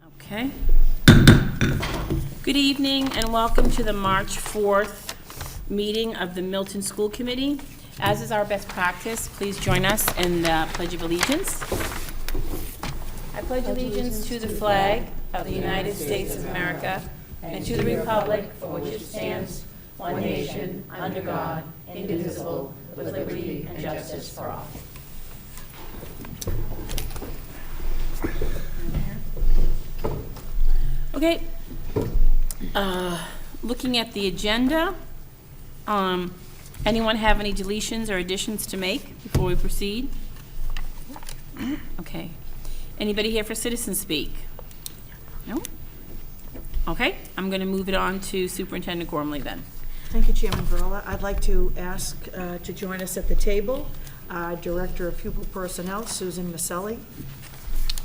Okay. Good evening and welcome to the March 4th meeting of the Milton School Committee. As is our best practice, please join us in the Pledge of Allegiance. I pledge allegiance to the flag of the United States of America and to the republic for which it stands, one nation, under God, indivisible, with liberty and justice for all. Okay, looking at the agenda, anyone have any deletions or additions to make before we proceed? Okay. Anybody here for citizen speak? No? Okay, I'm going to move it on to Superintendent Gormley then. Thank you, Chairman Verla. I'd like to ask to join us at the table, Director of Pupil Personnel, Susan Maselli,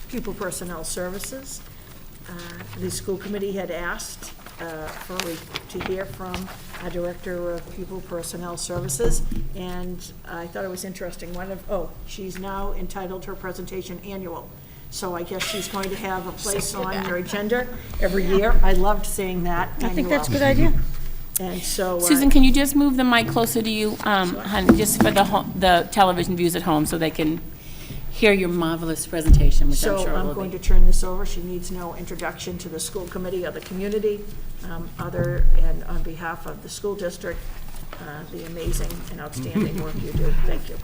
Pupil Personnel Services. The school committee had asked to hear from our Director of Pupil Personnel Services, and I thought it was interesting. She's now entitled her presentation annual, so I guess she's going to have a place on your agenda every year. I loved seeing that. I think that's a good idea. And so, Susan, can you just move the mic closer to you, honey, just for the television viewers at home so they can hear your marvelous presentation, which I'm sure I'm will going be. to turn this over. She needs no introduction to the school committee or the community, and on behalf of the school district, the amazing and outstanding work you do. Thank you.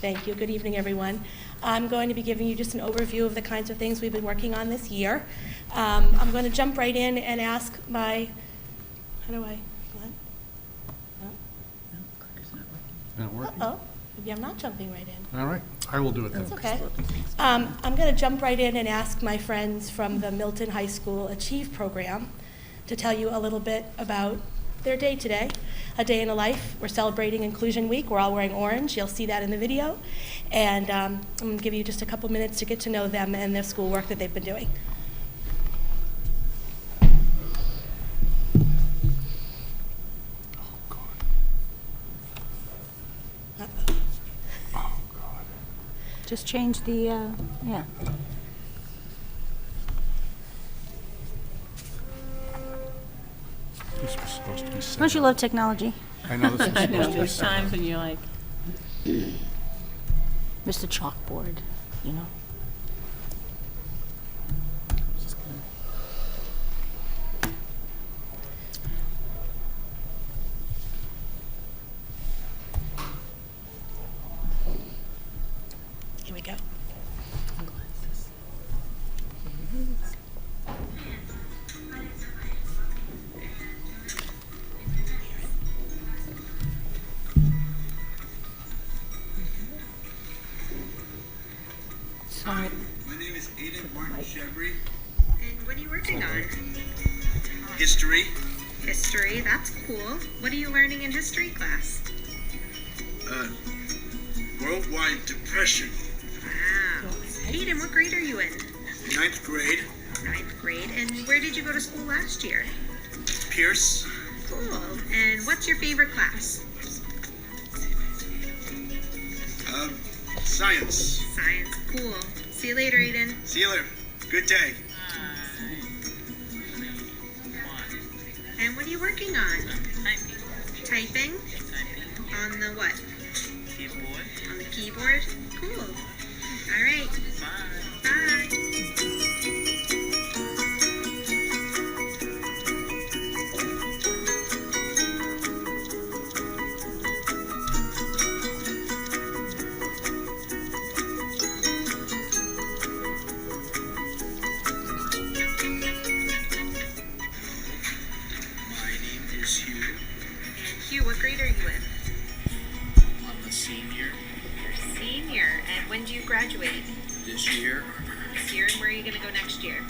Thank you. Good evening, everyone. I'm going to be giving you just an overview of the kinds of things we've been working on this year. I'm going to jump right in and ask my, what? Not working? Uh-oh, maybe I'm not jumping right in. All right, I will do it then. That's okay. I'm going to jump right in and ask my friends from the Milton High School Achieve program to tell you a little bit about their day today. A day in a life. We're celebrating Inclusion Week. We're all wearing orange. You'll see that in the video. And I'm going to give you just a couple minutes to get to know them and their schoolwork that they've been doing. Oh, God. Uh-oh. Oh, God. Just change the, yeah. This was supposed to be set Don't you up. love technology? I know this was I know, supposed to be there's set up. times when you're like, Mr. Chalkboard, you know? Here we go. Sorry. My name is Aiden Martin Chevry. And what are you working on? History. History, that's cool. What are you learning in history class? Worldwide depression. Wow. Aiden, what grade are you in? 9th grade. 9th grade. And where did you go to school last year? Pierce. Cool. And what's your favorite class? Science. Science. Cool. See you later, Aiden. See you later. Good day. And what are you working on? Typing. On the what? Keyboard. On the keyboard? Cool. All right. Bye. My name is Hugh. And Hugh, what grade are you in? I'm a senior You're senior. And when do you graduate? this year. This year. And where are you going to go next year?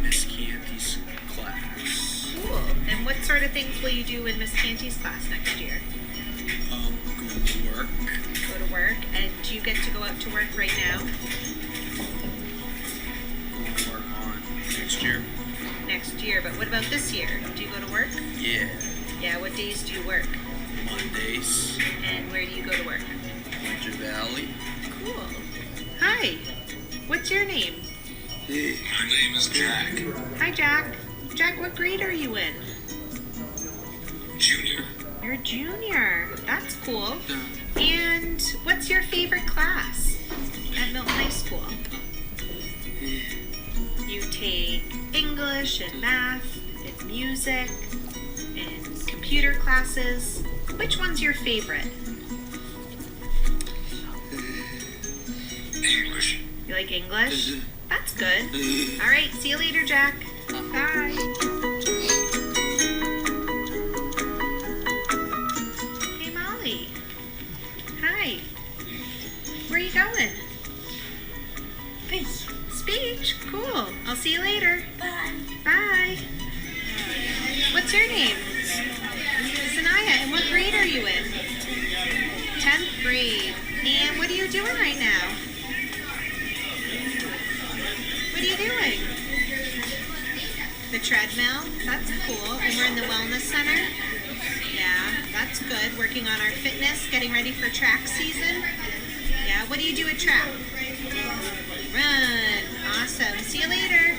Miss Canty's class. Cool. And what sort of things will you do in Miss Canty's class next year? Going to work. Go to work. And do you get to go out to work right now? Going to work on next year. Next year. But what about this year? Do you go to work? Yeah. Yeah. What days do you work? Mondays. And where do you go to work? Winter Valley. Cool. Hi. What's your name? My name is Jack. Hi, Jack. Jack, what grade are you in? Junior. You're a junior. That's cool. And what's your favorite class at Milton High School? You take English and math and music and computer classes. Which one's your favorite? English. You like English? That's good. All right, see you later, Jack. Bye. Hey, Molly. Hi. Where are you going? Peace. Speech. Cool. I'll see you later. Bye. Bye. What's your name? Sanaya. And what grade are you in? 10th grade. And what are you doing right now? What are you doing? The treadmill? That's cool. And we're in the wellness center? Yeah, that's good. Working on our fitness, getting ready for track season? Yeah, what do you do at track? Run. Awesome. See you later.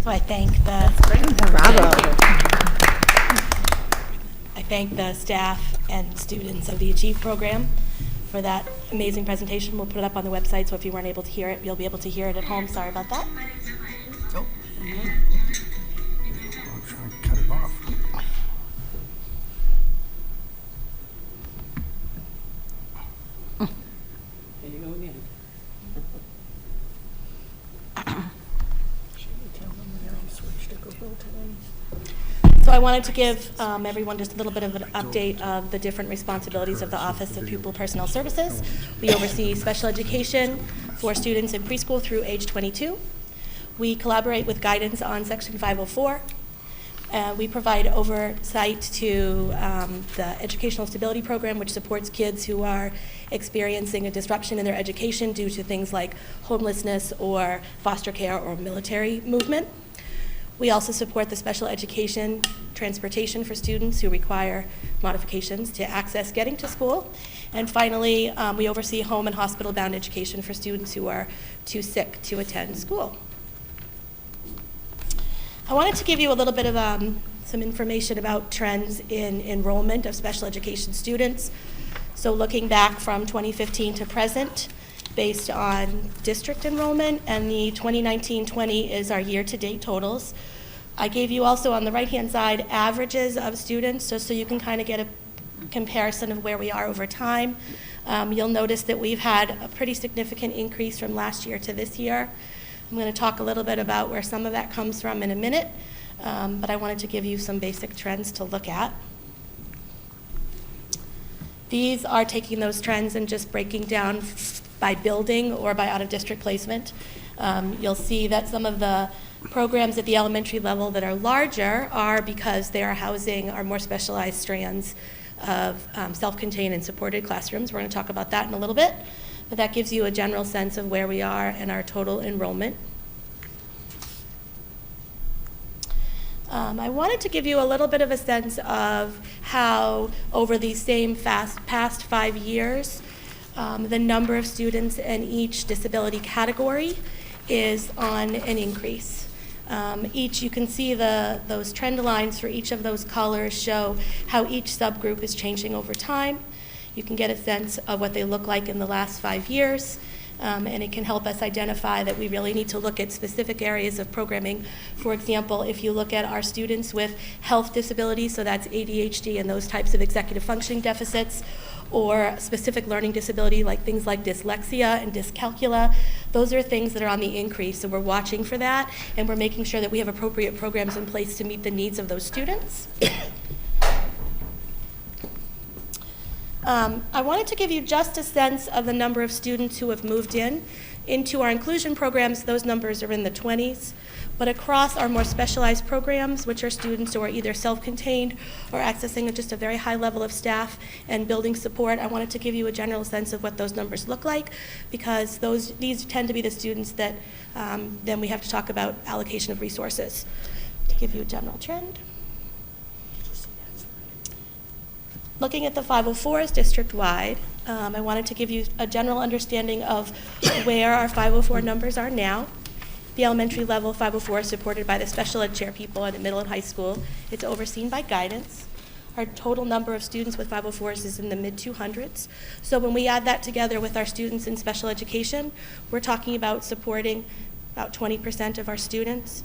So I thank the staff and students of the Achieve program for that amazing presentation. We'll put it up on the website, so if you weren't able to hear it, you'll be able to hear it at home. Sorry about that. I'm trying to cut it off. There you go again. So I wanted to give everyone just a little bit of an update of the different responsibilities of the Office of Pupil Personnel Services. We oversee special education for students in preschool through age 22. We collaborate with guidance on Section 504. We provide oversight to the Educational Stability Program, which supports kids who are experiencing a disruption in their education due to things like homelessness or foster care or military movement. We also support the special education transportation for students who require modifications to access getting to school. And finally, we oversee home and hospital-bound education for students who are too sick to attend school. I wanted to give you a little bit of some information about trends in enrollment of special education students. So looking back from 2015 to present, based on district enrollment, and the 2019-20 is our year-to-date totals. I gave you also on the right-hand side averages of students, just so you can kind of get a comparison of where we are over time. You'll notice that we've had a pretty significant increase from last year to this year. I'm going to talk a little bit about where some of that comes from in a minute, but I wanted to give you some basic trends to look at. These are taking those trends and just breaking down by building or by out-of-district placement. You'll see that some of the programs at the elementary level that are larger are because they are housing our more specialized strands of self-contained and supported classrooms. We're going to talk about that in a little bit, but that gives you a general sense of where we are in our total enrollment. I wanted to give you a little bit of a sense of how over these same past 5 years, the number of students in each disability category is on an increase. You can see those trend lines for each of those colors show how each subgroup is changing over time. You can get a sense of what they look like in the last 5 years, and it can help us identify that we really need to look at specific areas of programming. For example, if you look at our students with health disabilities, so that's ADHD and those types of executive functioning deficits, or specific learning disability like things like dyslexia and dyscalculia, those are things that are on the increase. So we're watching for that, and we're making sure that we have appropriate programs in place to meet the needs of those students. I wanted to give you just a sense of the number of students who have moved into our inclusion programs. Those numbers are in the 20s. But across our more specialized programs, which are students who are either self-contained or accessing just a very high level of staff and building support, I wanted to give you a general sense of what those numbers look like, because these tend to be the students that then we have to talk about allocation of resources. To give you a general trend. Looking at the 504s district-wide, I wanted to give you a general understanding of where our 504 numbers are now. The elementary level 504 is supported by the special ed chair people at the middle and high school. It's overseen by guidance. Our total number of students with 504s is in the mid-200s. So when we add that together with our students in special education, we're talking about supporting about 20% of our students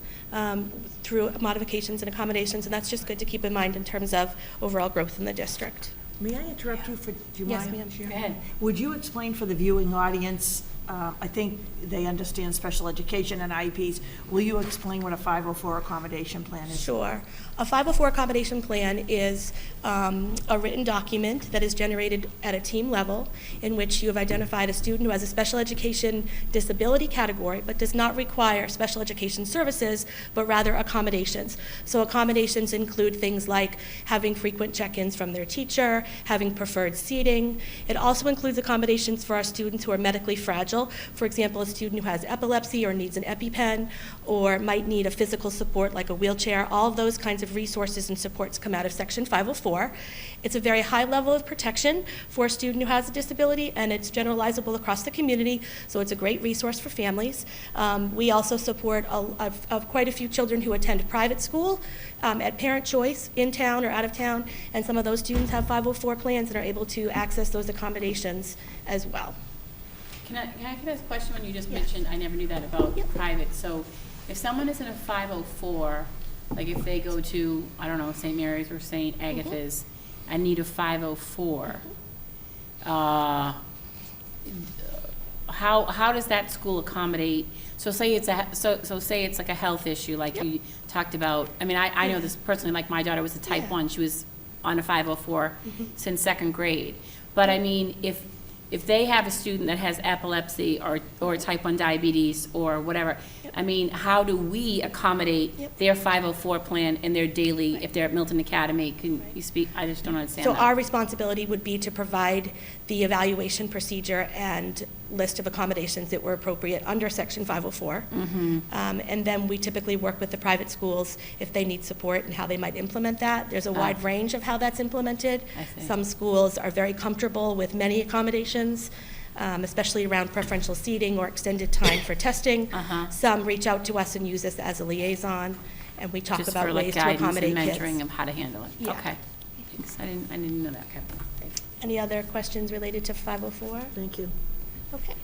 through modifications and accommodations, and that's just good to keep in mind in terms of overall growth in the district. May I interrupt you do you Yes, mind? ma'am. Sharon? Go ahead. Would you explain for the viewing audience, I think they understand special education and IEPs, will you explain what a 504 accommodation plan is? Sure. A 504 accommodation plan is a written document that is generated at a team level in which you have identified a student who has a special education disability category but does not require special education services, but rather accommodations. So accommodations include things like having frequent check-ins from their teacher, having preferred seating. It also includes accommodations for our students who are medically fragile. For example, a student who has epilepsy or needs an EpiPen or might need a physical support like a wheelchair. All of those kinds of resources and supports come out of Section 504. It's a very high level of protection for a student who has a disability, and it's generalizable across the community, so it's a great resource for families. We also support quite a few children who attend private school at parent choice, in town or out of town, and some of those students have 504 plans and are able to access those accommodations as well. Can I ask you this question when you just mentioned, I never knew that about private. So if someone is in a 504, like if they go to, I don't know, St. Mary's or St. Agatha's and need a 504, how does that school accommodate? So say it's say it's like a health issue, like you talked about. I mean, I know this personally. Like my daughter was a type 1. She was on a 504 since 2nd grade. But I mean, if they have a student that has epilepsy or type 1 diabetes or whatever, I mean, how do we accommodate their 504 plan in their daily, if they're at Milton Academy? Can you speak? I just don't understand So that. our responsibility would be to provide the evaluation procedure and list of accommodations that were appropriate under Section 504. And then we typically work with the private schools if they need support and how they might implement that. There's a wide range of how that's implemented. I see. Some schools are very comfortable with many accommodations, especially around preferential seating or extended time for testing. Some reach out to us and use us as a liaison, and we talk Just about for ways like to guidance accommodate and kids. mentoring of how to handle it. Yeah. Okay. Thanks. I didn't know that. Okay. Great. Any other questions related to 504? Thank you. Okay.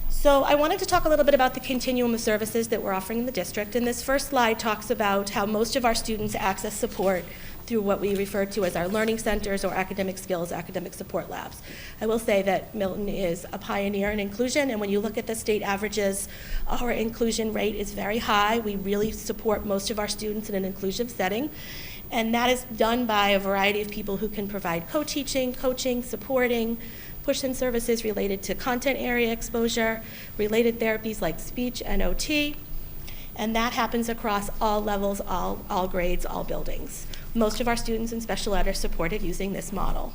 So I wanted to talk a little bit about the continuum of services that we're offering in the district. And this first slide talks about how most of our students access support through what we refer to as our learning centers or academic skills, academic support labs. I will say that Milton is a pioneer in inclusion, and when you look at the state averages, our inclusion rate is very high. We really support most of our students in an inclusive setting. And that is done by a variety of people who can provide co-teaching, coaching, supporting, push-in services related to content area exposure, related therapies like speech and OT. And that happens across all levels, all grades, all buildings. Most of our students in special ed are supported using this model.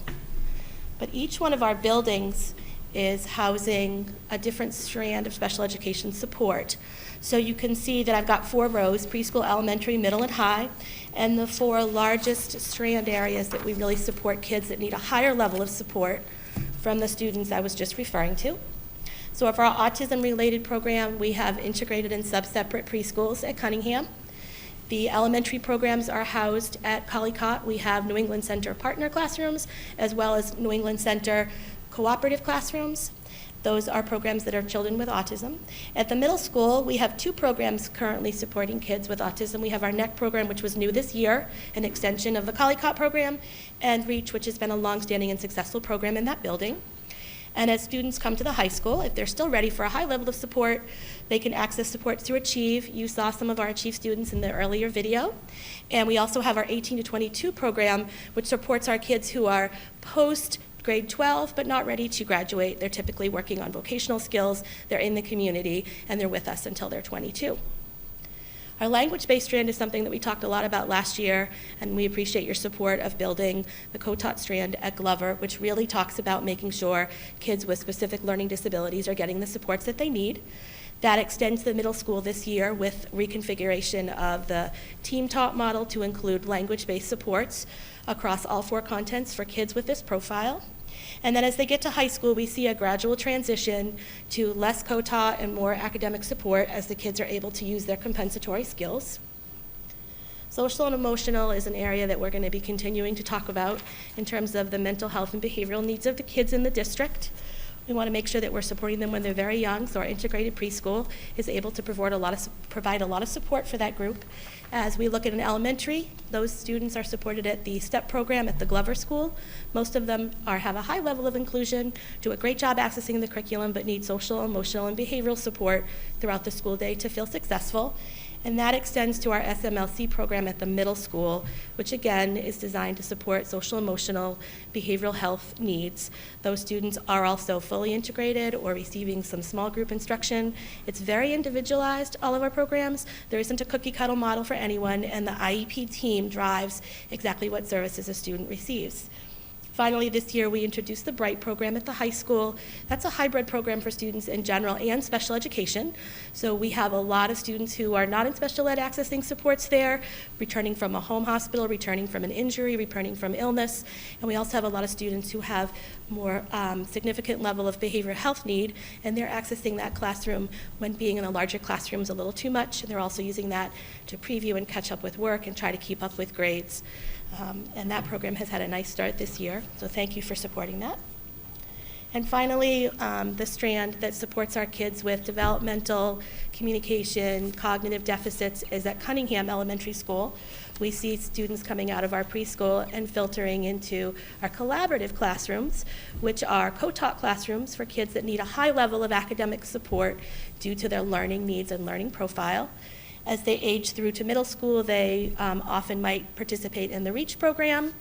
But each one of our buildings is housing a different strand of special education support. So you can see that I've got 4 rows, preschool, elementary, middle, and high, and the 4 largest strand areas that we really support kids that need a higher level of support from the students I was just referring to. So for our autism-related program, we have integrated and sub-separate preschools at Cunningham. The elementary programs are housed at Collycott. We have New England Center partner classrooms, as well as New England Center cooperative classrooms. Those are programs that are children with autism. At the middle school, we have 2 programs currently supporting kids with autism. We have our NEC program, which was new this year, an extension of the Collycott program, and REACH, which has been a longstanding and successful program in that building. And as students come to the high school, if they're still ready for a high level of support, they can access support through Achieve. You saw some of our Achieve students in the earlier video. And we also have our 18 to 22 program, which supports our kids who are post grade 12 but not ready to graduate. They're typically working on vocational skills, they're in the community, and they're with us until they're 22. Our language-based strand is something that we talked a lot about last year, and we appreciate your support of building the co-taught strand at Glover, which really talks about making sure kids with specific learning disabilities are getting the supports that they need. That extends to the middle school this year with reconfiguration of the team taught model to include language-based supports across all 4 contents for kids with this profile. And then as they get to high school, we see a gradual transition to less co-taught and more academic support as the kids are able to use their compensatory skills. Social and emotional is an area that we're going to be continuing to talk about in terms of the mental health and behavioral needs of the kids in the district. We want to make sure that we're supporting them when they're very young, so our integrated preschool is able to provide a lot of support for that group. As we look at an elementary, those students are supported at the STEP program at the Glover School. Most of them have a high level of inclusion, do a great job accessing the curriculum, but need social, emotional, and behavioral support throughout the school day to feel successful. And that extends to our SMLC program at the middle school, which again is designed to support social, emotional, behavioral health needs. Those students are also fully integrated or receiving some small group instruction. It's very individualized, all of our programs. There isn't a cookie cutter model for anyone, and the IEP team drives exactly what services a student receives. Finally, this year we introduced the Bright program at the high school. That's a hybrid program for students in general and special education. So we have a lot of students who are not in special ed accessing supports there, returning from a home hospital, returning from an injury, returning from illness. And we also have a lot of students who have more significant level of behavioral health need, and they're accessing that classroom when being in a larger classroom is a little too much. And they're also using that to preview and catch up with work and try to keep up with grades. And that program has had a nice start this year, so thank you for supporting that. And finally, the strand that supports our kids with developmental, communication, cognitive deficits is at Cunningham Elementary School. We see students coming out of our preschool and filtering into our collaborative classrooms, which are co-taught classrooms for kids that need a high level of academic support due to their learning needs and learning profile. As they age through to middle school, they often might participate in the REACH program,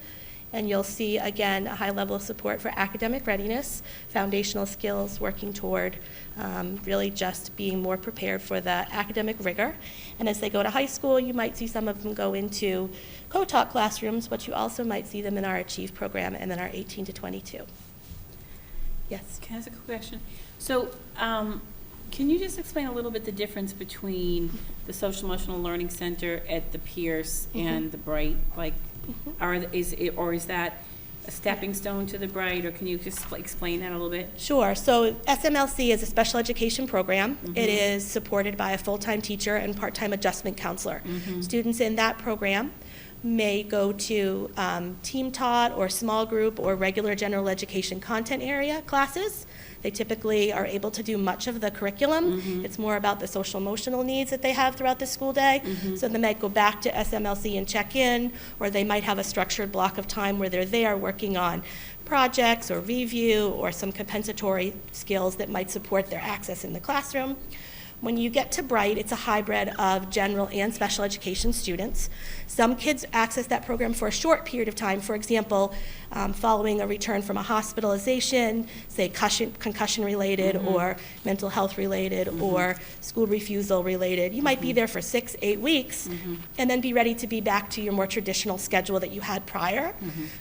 and you'll see, again, a high level of support for academic readiness, foundational skills, working toward really just being more prepared for the academic rigor. And as they go to high school, you might see some of them go into co-taught classrooms, but you also might see them in our Achieve program and then our 18 to 22. Yes? Can I ask a quick question? So, can you just explain a little bit the difference between the Social Emotional Learning Center at the Pierce and the Bright? Like, is that a stepping stone to the Bright, or can you just explain that a little bit? Sure. So SMLC is a special education program. It is supported by a full-time teacher and part-time adjustment counselor. Students in that program may go to team taught or small group or regular general education content area classes. They typically are able to do much of the curriculum. It's more about the social emotional needs that they have throughout the school day. So they might go back to SMLC and check in, or they might have a structured block of time where they're there working on projects or review or some compensatory skills that might support their access in the classroom. When you get to Bright, it's a hybrid of general and special education students. Some kids access that program for a short period of time. For example, following a return from a hospitalization, say concussion-related or mental health-related or school refusal-related. You might be there for 6-8 weeks and then be ready to be back to your more traditional schedule that you had prior,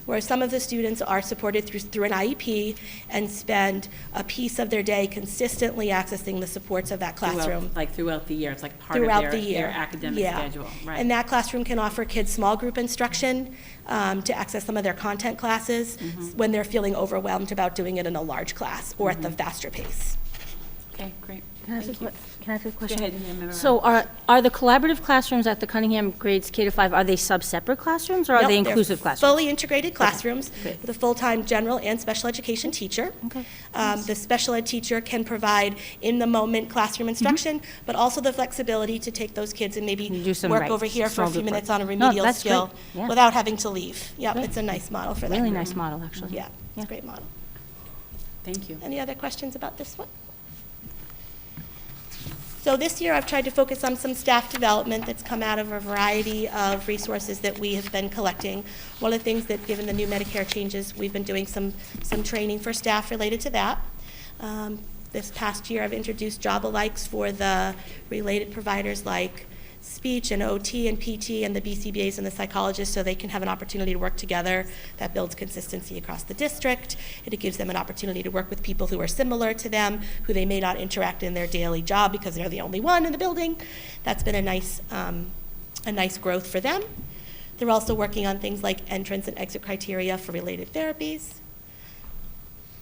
where some of the students are supported through an IEP and spend a piece of their day consistently accessing the supports of that classroom. Throughout the year, it's like part Throughout of the year. their academic schedule, right? And that classroom can offer kids small group instruction to access some of their content classes when they're feeling overwhelmed about doing it in a large class or at the faster pace. Okay, great. Can I ask a question? Go ahead. Yeah, Member So are the collaborative classrooms at the Cunningham grades K to 5, are they sub-separate classrooms, or are Nope, they they're inclusive classrooms? Fully integrated classrooms with a full-time general and special education teacher. Okay. The special ed teacher can provide in-the-moment classroom instruction, but also the flexibility to take those kids and maybe Do some, work right, over here for small a few group minutes work. on a No, remedial that's skill great. Yeah. without having to leave. Yeah, Great. it's a nice model for that Really group. nice model, actually. Yeah, it's a great model. Thank you. Any other questions about this one? So this year, I've tried to focus on some staff development that's come out of a variety of resources that we have been collecting. One of the things that, given the new Medicare changes, we've been doing some training for staff related to that. This past year, I've introduced job alikes for the related providers like speech and OT and PT and the BCBAs and the psychologists, so they can have an opportunity to work together. That builds consistency across the district. It gives them an opportunity to work with people who are similar to them, who they may not interact in their daily job because they're the only one in the building. That's been a nice growth for them. They're also working on things like entrance and exit criteria for related therapies.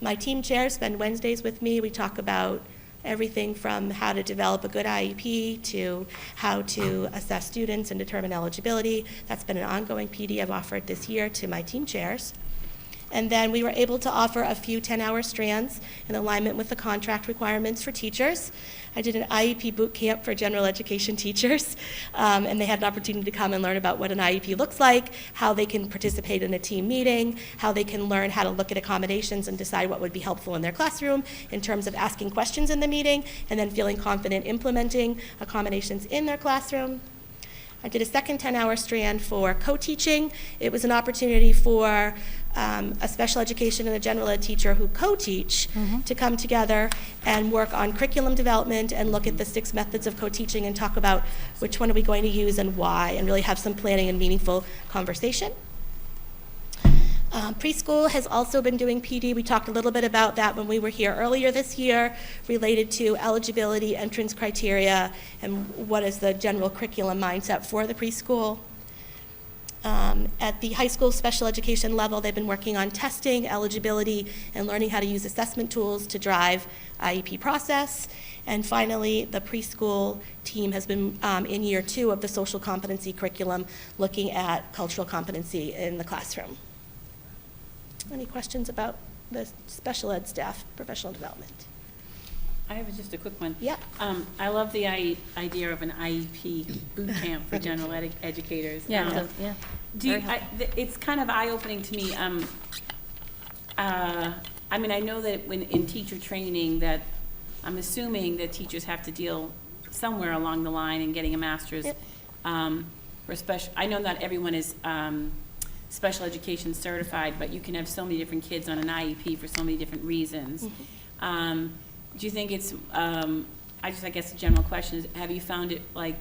My team chairs spend Wednesdays with me. We talk about everything from how to develop a good IEP to how to assess students and determine eligibility. That's been an ongoing PD I've offered this year to my team chairs. And then we were able to offer a few 10-hour strands in alignment with the contract requirements for teachers. I did an IEP boot camp for general education teachers, and they had an opportunity to come and learn about what an IEP looks like, how they can participate in a team meeting, how they can learn how to look at accommodations and decide what would be helpful in their classroom in terms of asking questions in the meeting and then feeling confident implementing accommodations in their classroom. I did a second 10-hour strand for co-teaching. It was an opportunity for a special education and a general ed teacher who co-teach to come together and work on curriculum development and look at the 6 methods of co-teaching and talk about which one are we going to use and why, and really have some planning and meaningful conversation. Preschool has also been doing PD. We talked a little bit about that when we were here earlier this year, related to eligibility, entrance criteria, and what is the general curriculum mindset for the preschool. At the high school special education level, they've been working on testing, eligibility, and learning how to use assessment tools to drive IEP process. And finally, the preschool team has been in year 2 of the social competency curriculum, looking at cultural competency in the classroom. Any questions about the special ed staff professional development? I have just a quick one. Yeah. I love the idea of an IEP boot camp for general educators. Yeah, yeah. It's kind of eye-opening to me. I mean, I know that when in teacher training that I'm assuming that teachers have to deal somewhere along the line in getting a master's. Yep. For special, I know not everyone is special education certified, but you can have so many different kids on an IEP for so many different reasons. Do you think it's, I guess the general question is, have you found it like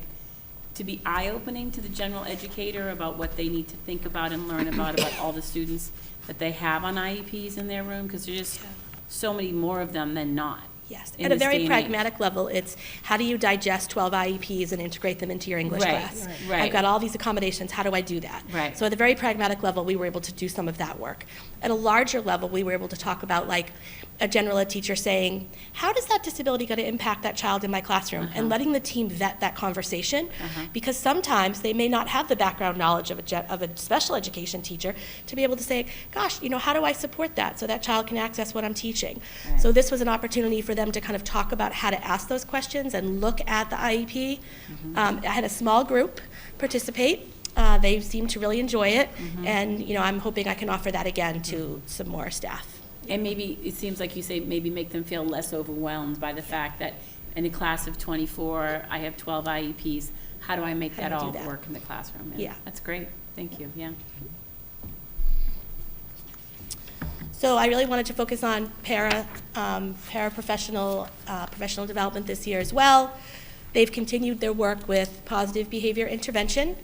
to be eye-opening to the general educator about what they need to think about and learn about all the students that they have on IEPs in their room? Because there's just so many more of them than not. Yes, at a very pragmatic level, it's how do you digest 12 IEPs and integrate them into your English class? Right. I've got all these accommodations, how do I do that? Right. So at a very pragmatic level, we were able to do some of that work. At a larger level, we were able to talk about like a general ed teacher saying, how does that disability going to impact that child in my classroom? And letting the team vet that conversation, because sometimes they may not have the background knowledge of a special education teacher to be able to say, gosh, how do I support that so that child can access what I'm teaching? Right. So this was an opportunity for them to kind of talk about how to ask those questions and look at the IEP. I had a small group participate. They seemed to really enjoy it, and I'm hoping I can offer that again to some more staff. And maybe, it seems like you say, maybe make them feel less overwhelmed by the fact that in a class of 24, I have 12 IEPs. How do I make that all work in the classroom? And yeah. That's great. Thank you. Yeah. So I really wanted to focus on paraprofessional professional development this year as well. They've continued their work with positive behavior intervention,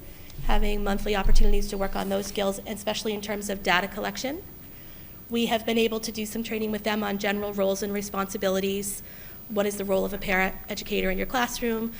having monthly opportunities to work on those skills, especially in terms of data collection. We have been able to do some training with them on general roles and responsibilities. What is the role of a para-educator in your classroom?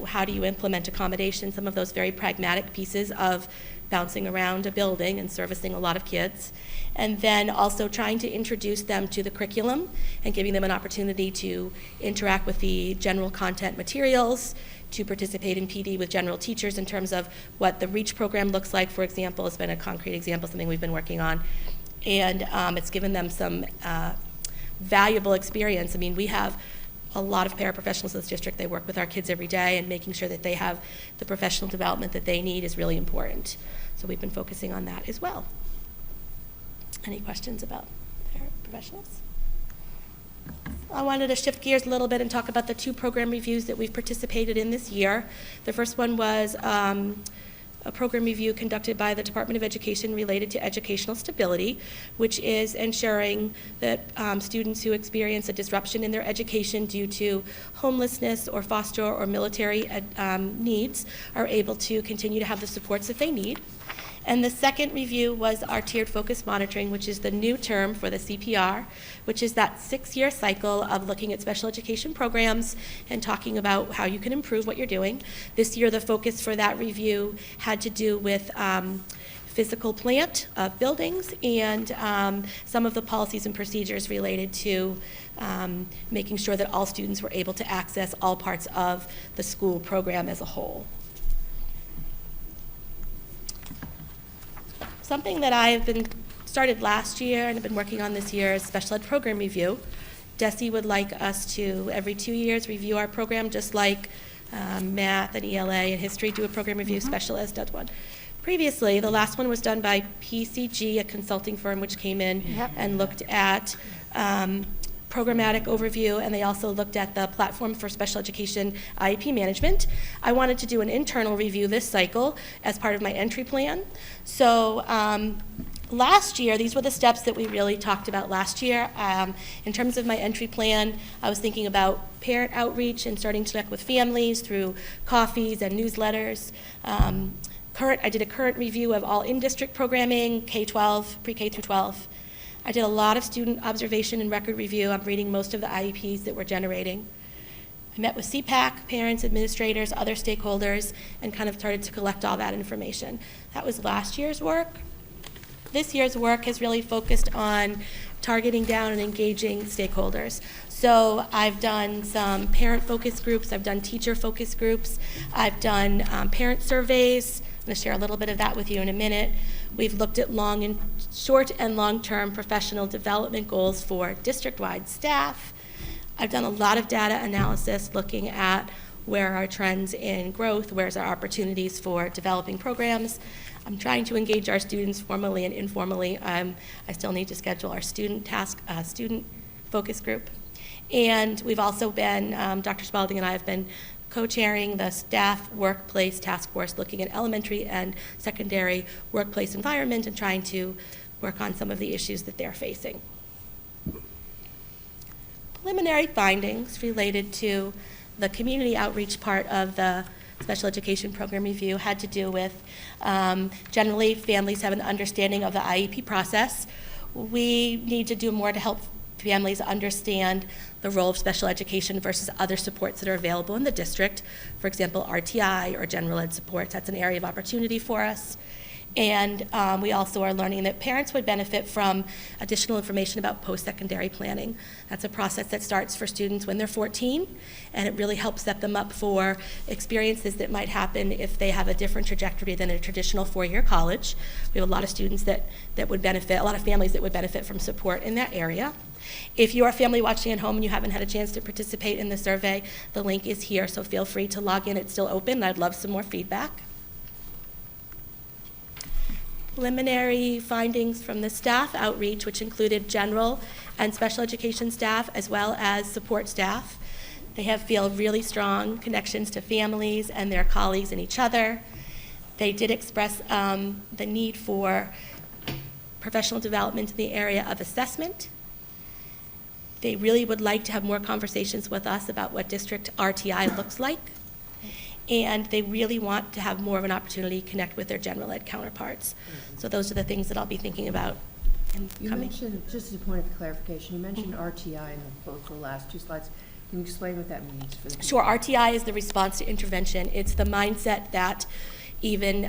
How do you implement accommodation? Some of those very pragmatic pieces of bouncing around a building and servicing a lot of kids. And then also trying to introduce them to the curriculum and giving them an opportunity to interact with the general content materials, to participate in PD with general teachers in terms of what the REACH program looks like, for example, has been a concrete example, something we've been working on. And it's given them some valuable experience. I mean, we have a lot of paraprofessionals in this district. They work with our kids every day, and making sure that they have the professional development that they need is really important. So we've been focusing on that as well. Any questions about paraprofessionals? I wanted to shift gears a little bit and talk about the 2 program reviews that we've participated in this year. The first one was a program review conducted by the Department of Education related to educational stability, which is ensuring that students who experience a disruption in their education due to homelessness or foster or military needs are able to continue to have the supports that they need. And the second review was our tiered focus monitoring, which is the new term for the CPR, which is that 6-year cycle of looking at special education programs and talking about how you can improve what you're doing. This year, the focus for that review had to do with physical plant of buildings and some of the policies and procedures related to making sure that all students were able to access all parts of the school program as a whole. Something that I have started last year and have been working on this year is special ed program review. DESE would like us to, every 2 years, review our program, just like math and ELA and history do a program review, special ed does one. Previously, the last one was done by PCG, a consulting firm which came in and looked at programmatic overview, and they also looked at the platform for special education IEP management. I wanted to do an internal review this cycle as part of my entry plan. So last year, these were the steps that we really talked about last year. In terms of my entry plan, I was thinking about parent outreach and starting to connect with families through coffees and newsletters. I did a current review of all in-district programming, K-12, pre-K through 12. I did a lot of student observation and record review. I'm reading most of the IEPs that we're generating. I met with CPAC, parents, administrators, other stakeholders, and kind of started to collect all that information. That was last year's work. This year's work has really focused on targeting down and engaging stakeholders. So I've done some parent focus groups, I've done teacher focus groups, I've done parent surveys. I'm going to share a little bit of that with you in a minute. We've looked at short and long-term professional development goals for district-wide staff. I've done a lot of data analysis looking at where are trends in growth, where's our opportunities for developing programs. I'm trying to engage our students formally and informally. I still need to schedule our student focus group. And we've also been, Dr. Spalding and I have been co-chairing the staff workplace task force looking at elementary and secondary workplace environment and trying to work on some of the issues that they're facing. Preliminary findings related to the community outreach part of the special education program review had to do with generally families have an understanding of the IEP process. We need to do more to help families understand the role of special education versus other supports that are available in the district. For example, RTI or general ed supports, that's an area of opportunity for us. And we also are learning that parents would benefit from additional information about post-secondary planning. That's a process that starts for students when they're 14, and it really helps set them up for experiences that might happen if they have a different trajectory than a traditional 4-year college. We have a lot of students that would benefit, a lot of families that would benefit from support in that area. If you're a family watching at home and you haven't had a chance to participate in the survey, the link is here, so feel free to log in. It's still open. I'd love some more feedback. Preliminary findings from the staff outreach, which included general and special education staff as well as support staff. They feel really strong connections to families and their colleagues and each other. They did express the need for professional development in the area of assessment. They really would like to have more conversations with us about what district RTI looks like. And they really want to have more of an opportunity to connect with their general ed counterparts. So those are the things that I'll be thinking about in You coming. mentioned, just as a point of clarification, you mentioned RTI in both the last 2 slides. Can you explain what that means for the people? Sure, RTI is the response to intervention. It's the mindset that even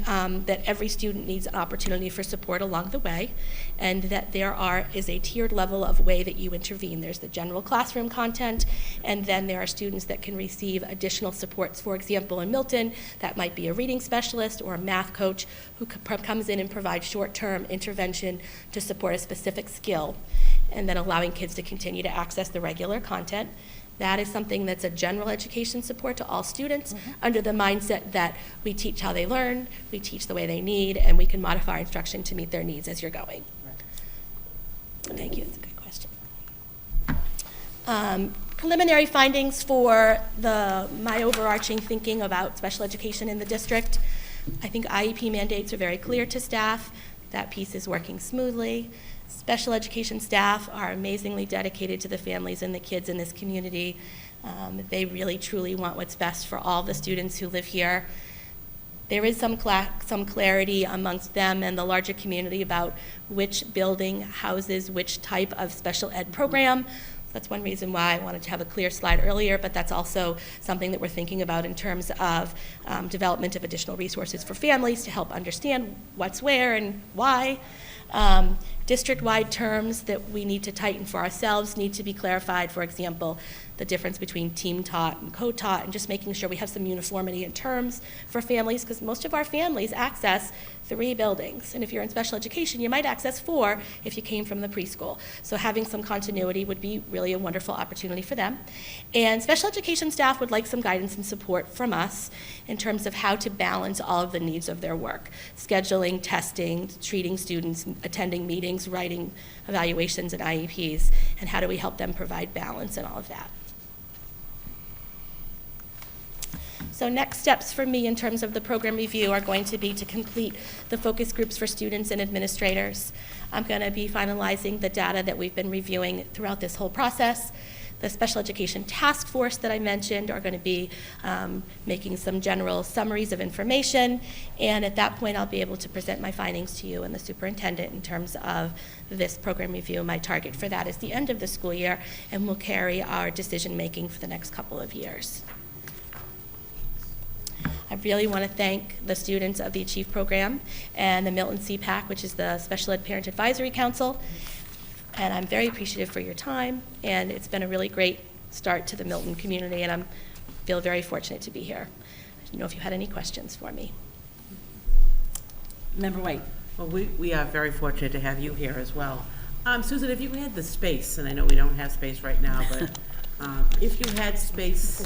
that every student needs an opportunity for support along the way, and that there is a tiered level of way that you intervene. There's the general classroom content, and then there are students that can receive additional supports. For example, in Milton, that might be a reading specialist or a math coach who comes in and provides short-term intervention to support a specific skill, and then allowing kids to continue to access the regular content. That is something that's a general education support to all students under the mindset that we teach how they learn, we teach the way they need, and we can modify our instruction to meet their needs as you're going. Thank you, that's a good question. Preliminary findings for my overarching thinking about special education in the district. I think IEP mandates are very clear to staff. That piece is working smoothly. Special education staff are amazingly dedicated to the families and the kids in this community. They really, truly want what's best for all the students who live here. There is some clarity amongst them and the larger community about which building houses which type of special ed program. That's one reason why I wanted to have a clear slide earlier, but that's also something that we're thinking about in terms of development of additional resources for families to help understand what's where and why. District-wide terms that we need to tighten for ourselves need to be clarified. For example, the difference between team taught and co-taught, and just making sure we have some uniformity in terms for families, because most of our families access 3 buildings. And if you're in special education, you might access 4 if you came from the preschool. So having some continuity would be really a wonderful opportunity for them. And special education staff would like some guidance and support from us in terms of how to balance all of the needs of their work: scheduling, testing, treating students, attending meetings, writing evaluations and IEPs, and how do we help them provide balance in all of that. So next steps for me in terms of the program review are going to be to complete the focus groups for students and administrators. I'm going to be finalizing the data that we've been reviewing throughout this whole process. The special education task force that I mentioned are going to be making some general summaries of information, and at that point I'll be able to present my findings to you and the superintendent in terms of this program review. My target for that is the end of the school year, and we'll carry our decision making for the next couple of years. I really want to thank the students of the Achieve program and the Milton CPAC, which is the Special Ed Parent Advisory Council. And I'm very appreciative for your time, and it's been a really great start to the Milton community, and I feel very fortunate to be here. I don't know if you had any questions for me. Member White. Well, we are very fortunate to have you here as well. Susan, if you had the space, and I know we don't have space right now, but if you had space,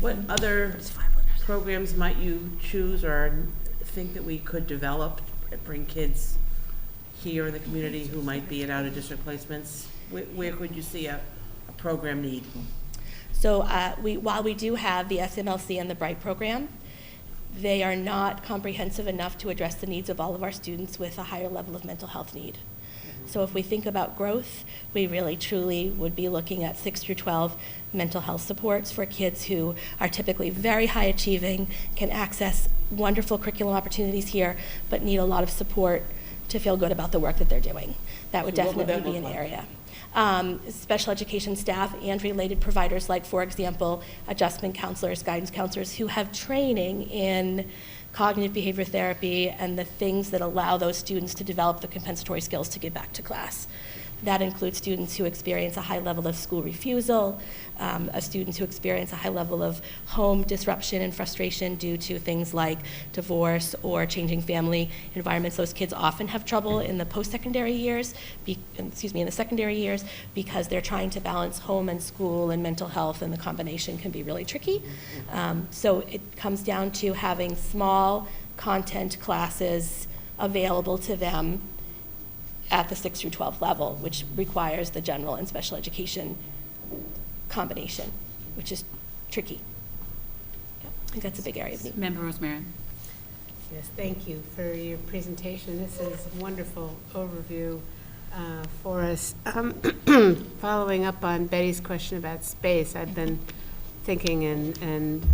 what other programs might you choose or think that we could develop, bring kids here in the community who might be at out-of-district placements? Where could you see a program need? So while we do have the SMLC and the BRIGHT program, they are not comprehensive enough to address the needs of all of our students with a higher level of mental health need. So if we think about growth, we really truly would be looking at 6 through 12 mental health supports for kids who are typically very high achieving, can access wonderful curriculum opportunities here, but need a lot of support to feel good about the work that they're doing. That would definitely be an area. Special education staff and related providers, like, for example, adjustment counselors, guidance counselors, who have training in cognitive behavior therapy and the things that allow those students to develop the compensatory skills to get back to class. That includes students who experience a high level of school refusal, students who experience a high level of home disruption and frustration due to things like divorce or changing family environments. Those kids often have trouble in the post-secondary years, in the secondary years, because they're trying to balance home and school and mental health, and the combination can be really tricky. So it comes down to having small content classes available to them at the 6 through 12 level, which requires the general and special education combination, which is tricky. Yeah, I think that's a big area of need. Member Rosemary. Yes, thank you for your presentation. This is a wonderful overview for us. Following up on Betty's question about space, I've been thinking and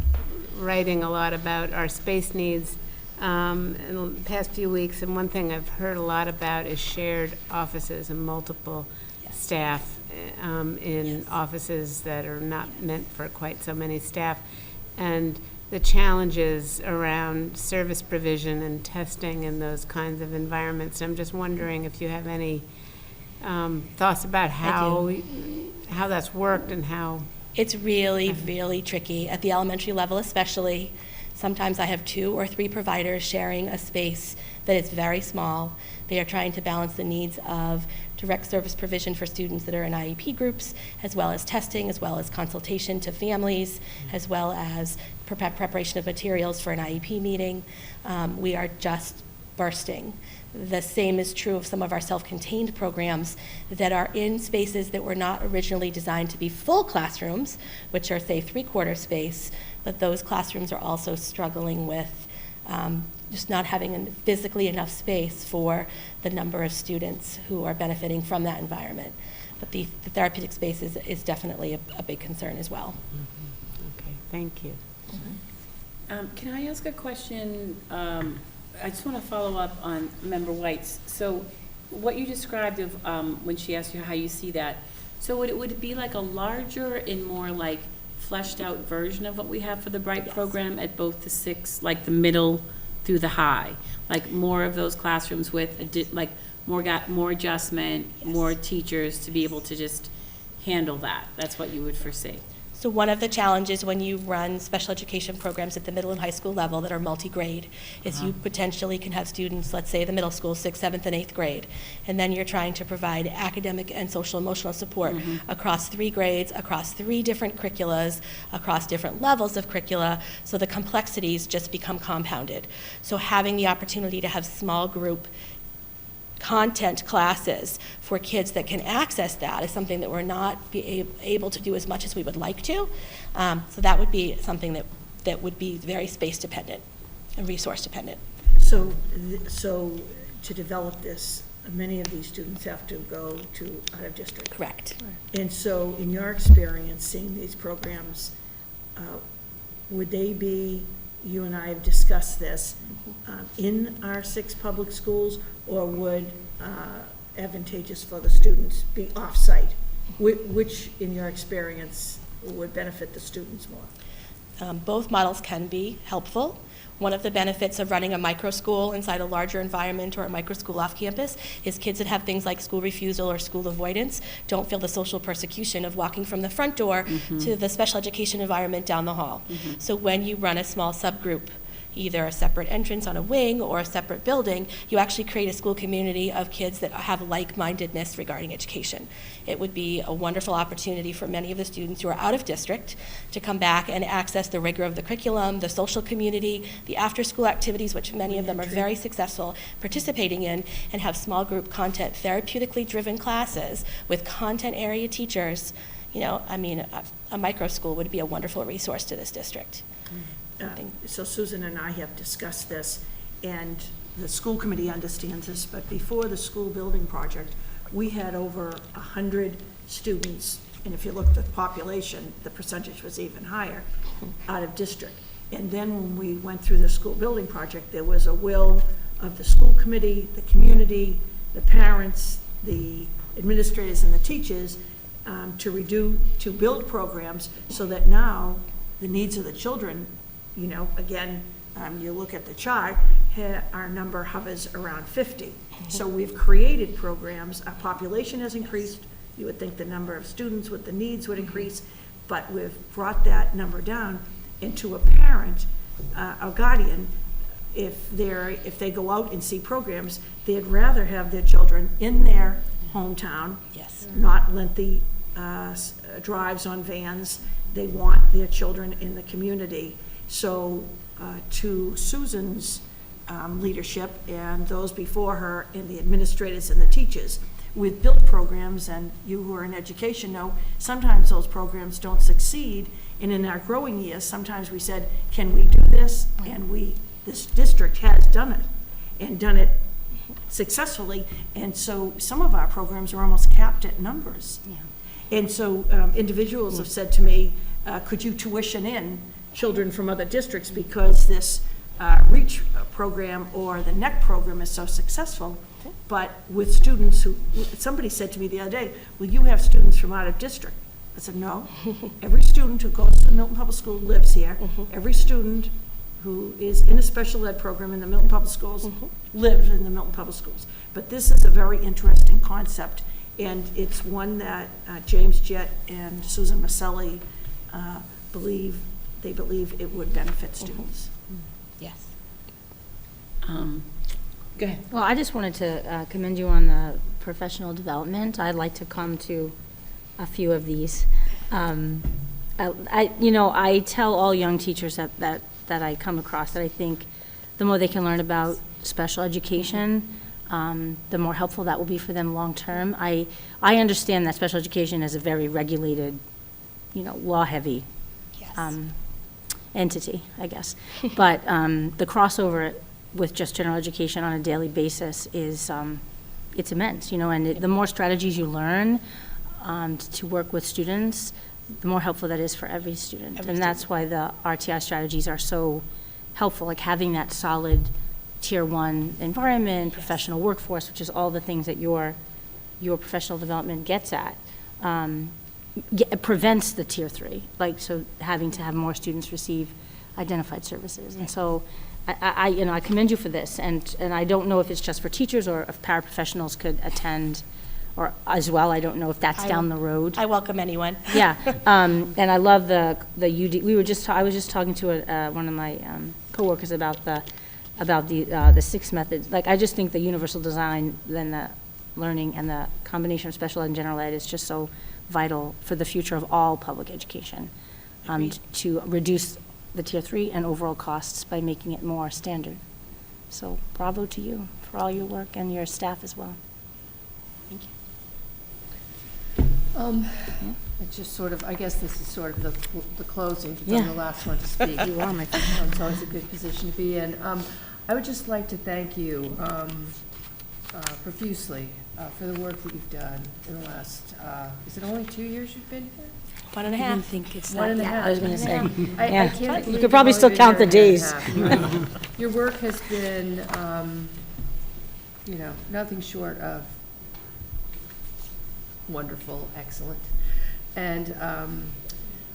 writing a lot about our space needs in the past few weeks, and one thing I've heard a lot about is shared offices and multiple staff in offices that are not meant for quite so many staff, and the challenges around service provision and testing in those kinds of environments. I'm just wondering if you have any thoughts about how that's worked and how... It's really, really tricky at the elementary level especially. Sometimes I have 2 or 3 providers sharing a space that is very small. They are trying to balance the needs of direct service provision for students that are in IEP groups, as well as testing, as well as consultation to families, as well as preparation of materials for an IEP meeting. We are just bursting The same is true of some of our self-contained programs that are in spaces that were not originally designed to be full classrooms, which are, say, three-quarter space, but those classrooms are also struggling with just not having physically enough space for the number of students who are benefiting from that environment. But the therapeutic space is definitely a big concern as well. Okay, thank you. Can I ask a question? I just want to follow up on Member White's. So what you described of when she asked you how you see that, so would it be like a larger and more like fleshed out version of what we have for the Bright program at both the six, like the middle through the high? Like more of those classrooms with like more adjustment, more teachers to be able to just handle that? That's what you would foresee? So one of the challenges when you run special education programs at the middle and high school level that are multi-grade is you potentially can have students, let's say the middle school, 6th, 7th, and 8th grade, and then you're trying to provide academic and social emotional support across 3 grades, across 3 different curriculas, across different levels of curricula, so the complexities just become compounded. So having the opportunity to have small group content classes for kids that can access that is something that we're not able to do as much as we would like to. So that would be something that would be very space dependent and resource dependent. So to develop this, many of these students have to go to out of district. Correct. And so in your experience seeing these programs, would they be, you and I have discussed this, in our 6 public schools, or would advantageous for the students be off-site? Which, in your experience, would benefit the students more? Both models can be helpful. One of the benefits of running a micro school inside a larger environment or a micro school off campus is kids that have things like school refusal or school avoidance don't feel the social persecution of walking from the front door to the special education environment down the hall. So when you run a small subgroup, either a separate entrance on a wing or a separate building, you actually create a school community of kids that have like-mindedness regarding education. It would be a wonderful opportunity for many of the students who are out of district to come back and access the rigor of the curriculum, the social community, the after-school activities, which many of them are very successful participating in, and have small group content, therapeutically driven classes with content area teachers. You know, I mean, a micro school would be a wonderful resource to this district. So Susan and I have discussed this, and the school committee understands this, but before the school building project, we had over 100 students, and if you looked at the population, the percentage was even higher, out of district. And then when we went through the school building project, there was a will of the school committee, the community, the parents, the administrators, and the teachers to build programs so that now the needs of the children, you know, again, you look at the chart, our number hovers around 50. So we've created programs, our population has increased, you would think the number of students with the needs would increase, but we've brought that number down into a parent, a guardian, if they go out and see programs, they'd rather have their children in their hometown, not lengthy drives on vans. They want their children in the community. So to Susan's leadership and those before her and the administrators and the teachers, we've built programs, and you who are in education know sometimes those programs don't succeed, and in our growing years sometimes we said, can we do this? And this district has done it, and done it successfully, and so some of our programs are almost capped at numbers. And so individuals have said to me, could you tuition in children from other districts because this REACH program or the NEC program is so successful, but with students who, somebody said to me the other day, will you have students from out of district? I said, no. Every student who goes to the Milton Public School lives here. Every student who is in a special ed program in the Milton Public Schools lives in the Milton Public Schools. But this is a very interesting concept, and it's one that James Jett and Susan Maselli believe it would benefit students. Yes. Go ahead. Well, I just wanted to commend you on the professional development. I'd like to come to a few of these. I tell all young teachers that I come across that I think the more they can learn about special education, the more helpful that will be for them long-term. I understand that special education is a very regulated, law-heavy Yes. entity, I guess. But the crossover with just general education on a daily basis is, it's immense, and the more strategies you learn to work with students, the more helpful that is for every student. And that's why the RTI strategies are so helpful, like having that solid Tier 1 environment, professional workforce, which is all the things that your professional development gets at. It prevents the Tier 3, so having to have more students receive identified services. And so I commend you for this, and I don't know if it's just for teachers or if paraprofessionals could attend or as well. I don't know if that's down the road. I welcome anyone. Yeah, and I love the UD. I was just talking to one of my coworkers about the 6 methods. I just think the universal design, then the learning, and the combination of special ed and general ed is just so vital for the future of all public education, to reduce the Tier 3 and overall costs by making it more standard. So bravo to you for all your work and your staff as well. Thank you. It's just sort of, I guess this is sort of the closing, because Yeah. I'm the last one to speak. You are, my friend. It's always a good position to be in. I would just like to thank you profusely for the work that you've done in the last, is it only 2 years you've been here? 1.5. I don't think it's One that. and a Yeah, half. I was going to say. I Yeah. can't You believe could probably you've still only been count the here a year days. and a half. Your work has been, nothing short of wonderful, excellent. And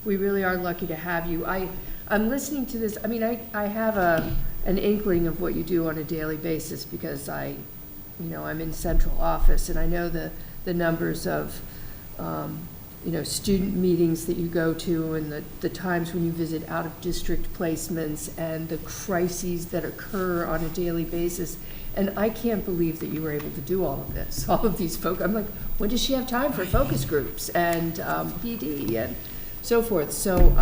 we really are lucky to have you. I'm listening to this, I have an inkling of what you do on a daily basis, because I'm in central office, and I know the numbers of, student meetings that you go to, and the times when you visit out-of-district placements, and the crises that occur on a daily basis. And I can't believe that you were able to do all of this, all of these folks. I'm like, when does she have time for focus groups and PD and so forth? So,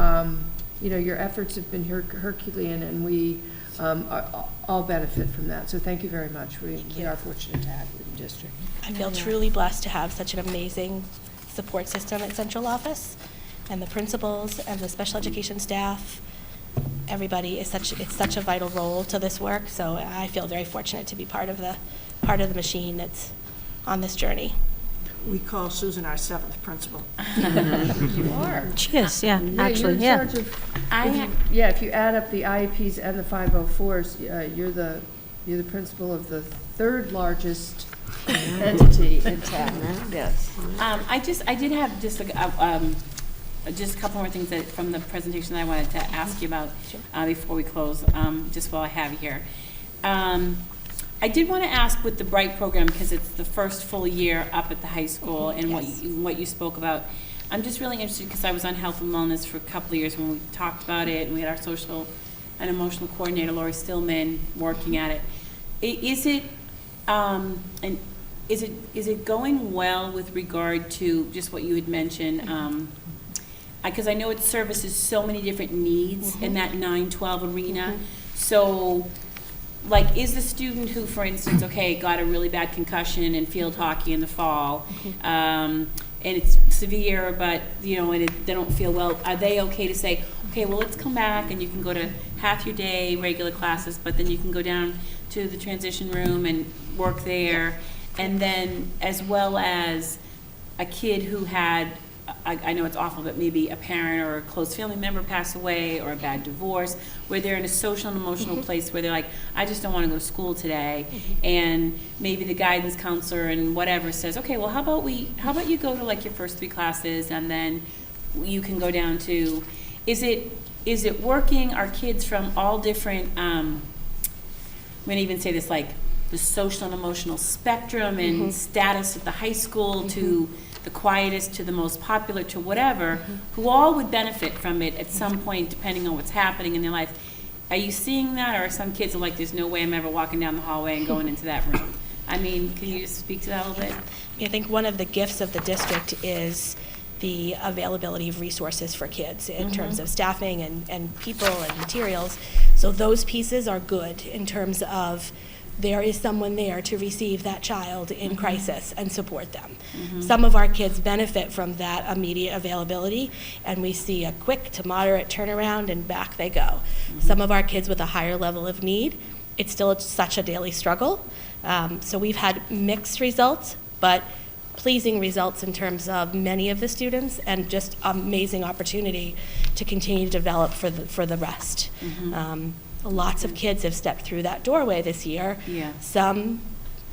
your efforts have been Herculean, and we all benefit from that. So thank you very much. We are fortunate to have you in the district. I feel truly blessed to have such an amazing support system at central office, and the principals and the special education staff. Everybody it's such a vital role to this work. So I feel very fortunate to be part of the machine that's on this journey. We call Susan our 7th principal. You are. She is, yeah, actually, You're yeah. in charge of, if you add up the IEPs and the 504s, you're the principal of the 3rd largest entity in town. Yes. I did have just a couple more things from the presentation that I wanted to ask you about before we close, just while I have you here. I did want to ask with the Bright program, because it's the first full year up at the high school, and Yes. what you spoke about. I'm just really interested, because I was on health and wellness for a couple of years when we talked about it, and we had our social and emotional coordinator, Lori Stillman, working at it. Is it going well with regard to just what you had mentioned? Because I know it services so many different needs in that 9-12 arena. So, is the student who, for instance, got a really bad concussion in field hockey in the fall, and it's severe, but, and they don't feel well, are they okay to say, okay, well, let's come back, and you can go to half your day, regular classes, but then you can go down to the transition room and work there, and then as well as a kid who had, I know it's awful, but maybe a parent or a close family member pass away, or a bad divorce, where they're in a social and emotional place where they're like, I just don't want to go to school today, and maybe the guidance counselor and whatever says, okay, well, how about you go to your first 3 classes, and then you can go down to, is it working? Are kids from all different, I'm going to even say this, the social and emotional spectrum and status at the high school to the quietest to the most popular to whatever, who all would benefit from it at some point, depending on what's happening in their life. Are you seeing that, or are some kids are like, there's no way I'm ever walking down the hallway and going into that room? Can you just speak to that a little bit? I think one of the gifts of the district is the availability of resources for kids in terms of staffing and people and materials. So those pieces are good in terms of there is someone there to receive that child in crisis and support them. Some of our kids benefit from that immediate availability, and we see a quick to moderate turnaround, and back they go. Some of our kids with a higher level of need, it's still such a daily struggle. So we've had mixed results, but pleasing results in terms of many of the students, and just amazing opportunity to continue to develop for the rest. Lots of kids have stepped through that doorway this year. Yeah. Some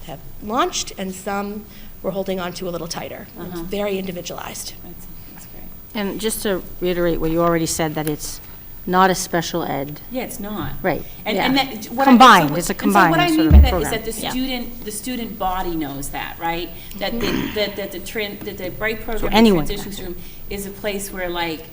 have launched, and some we're holding on to a little tighter. It's very individualized. That's great. And just to reiterate what you already said, that it's not a special ed. Yeah, it's not. Right, And, yeah. and that, what Combined, it's a and so what combined I sort mean of by that is program. that the student body knows that, right? That the Bright program, the anyone transitions room, is a place where, like,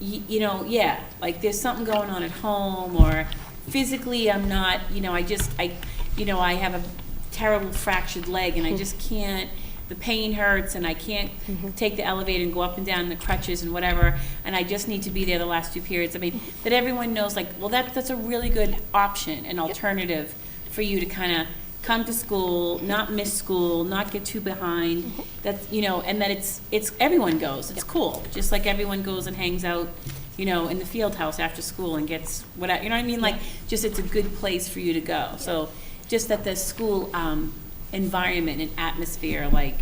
like there's something going on at home, or physically I'm not, I have a terrible fractured leg and I just can't, the pain hurts and I can't take the elevator and go up and down the crutches and whatever, and I just need to be there the last 2 periods. I mean, that everyone knows, like, well, that's a really good option, an alternative for you to kind of come to school, not miss school, not get too behind. That's, and that it's everyone goes. It's cool. Just like everyone goes and hangs out, in the field house after school and gets whatever, you know what I mean? Like, just it's a good place for you to go. So just that the school environment and atmosphere, like,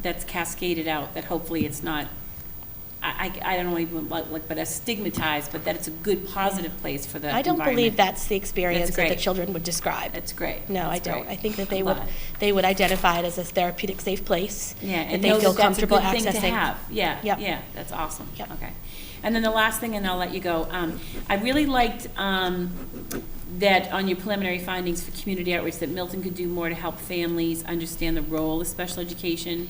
that's cascaded out, that hopefully it's not, I don't know even like, but stigmatized, but that it's a good, positive place for the I don't environment. believe that's the experience that the great. children would describe. That's great. No, I That's don't. great. I think that they I'm would, glad. they would identify it as a therapeutic, safe place. Yeah, that and they know feel that that's a comfortable good thing to accessing. have. Yeah, Yep. yeah, that's awesome. Yep. Okay. And then the last thing, and I'll let you go. I really liked that on your preliminary findings for community outreach, that Milton could do more to help families understand the role of special education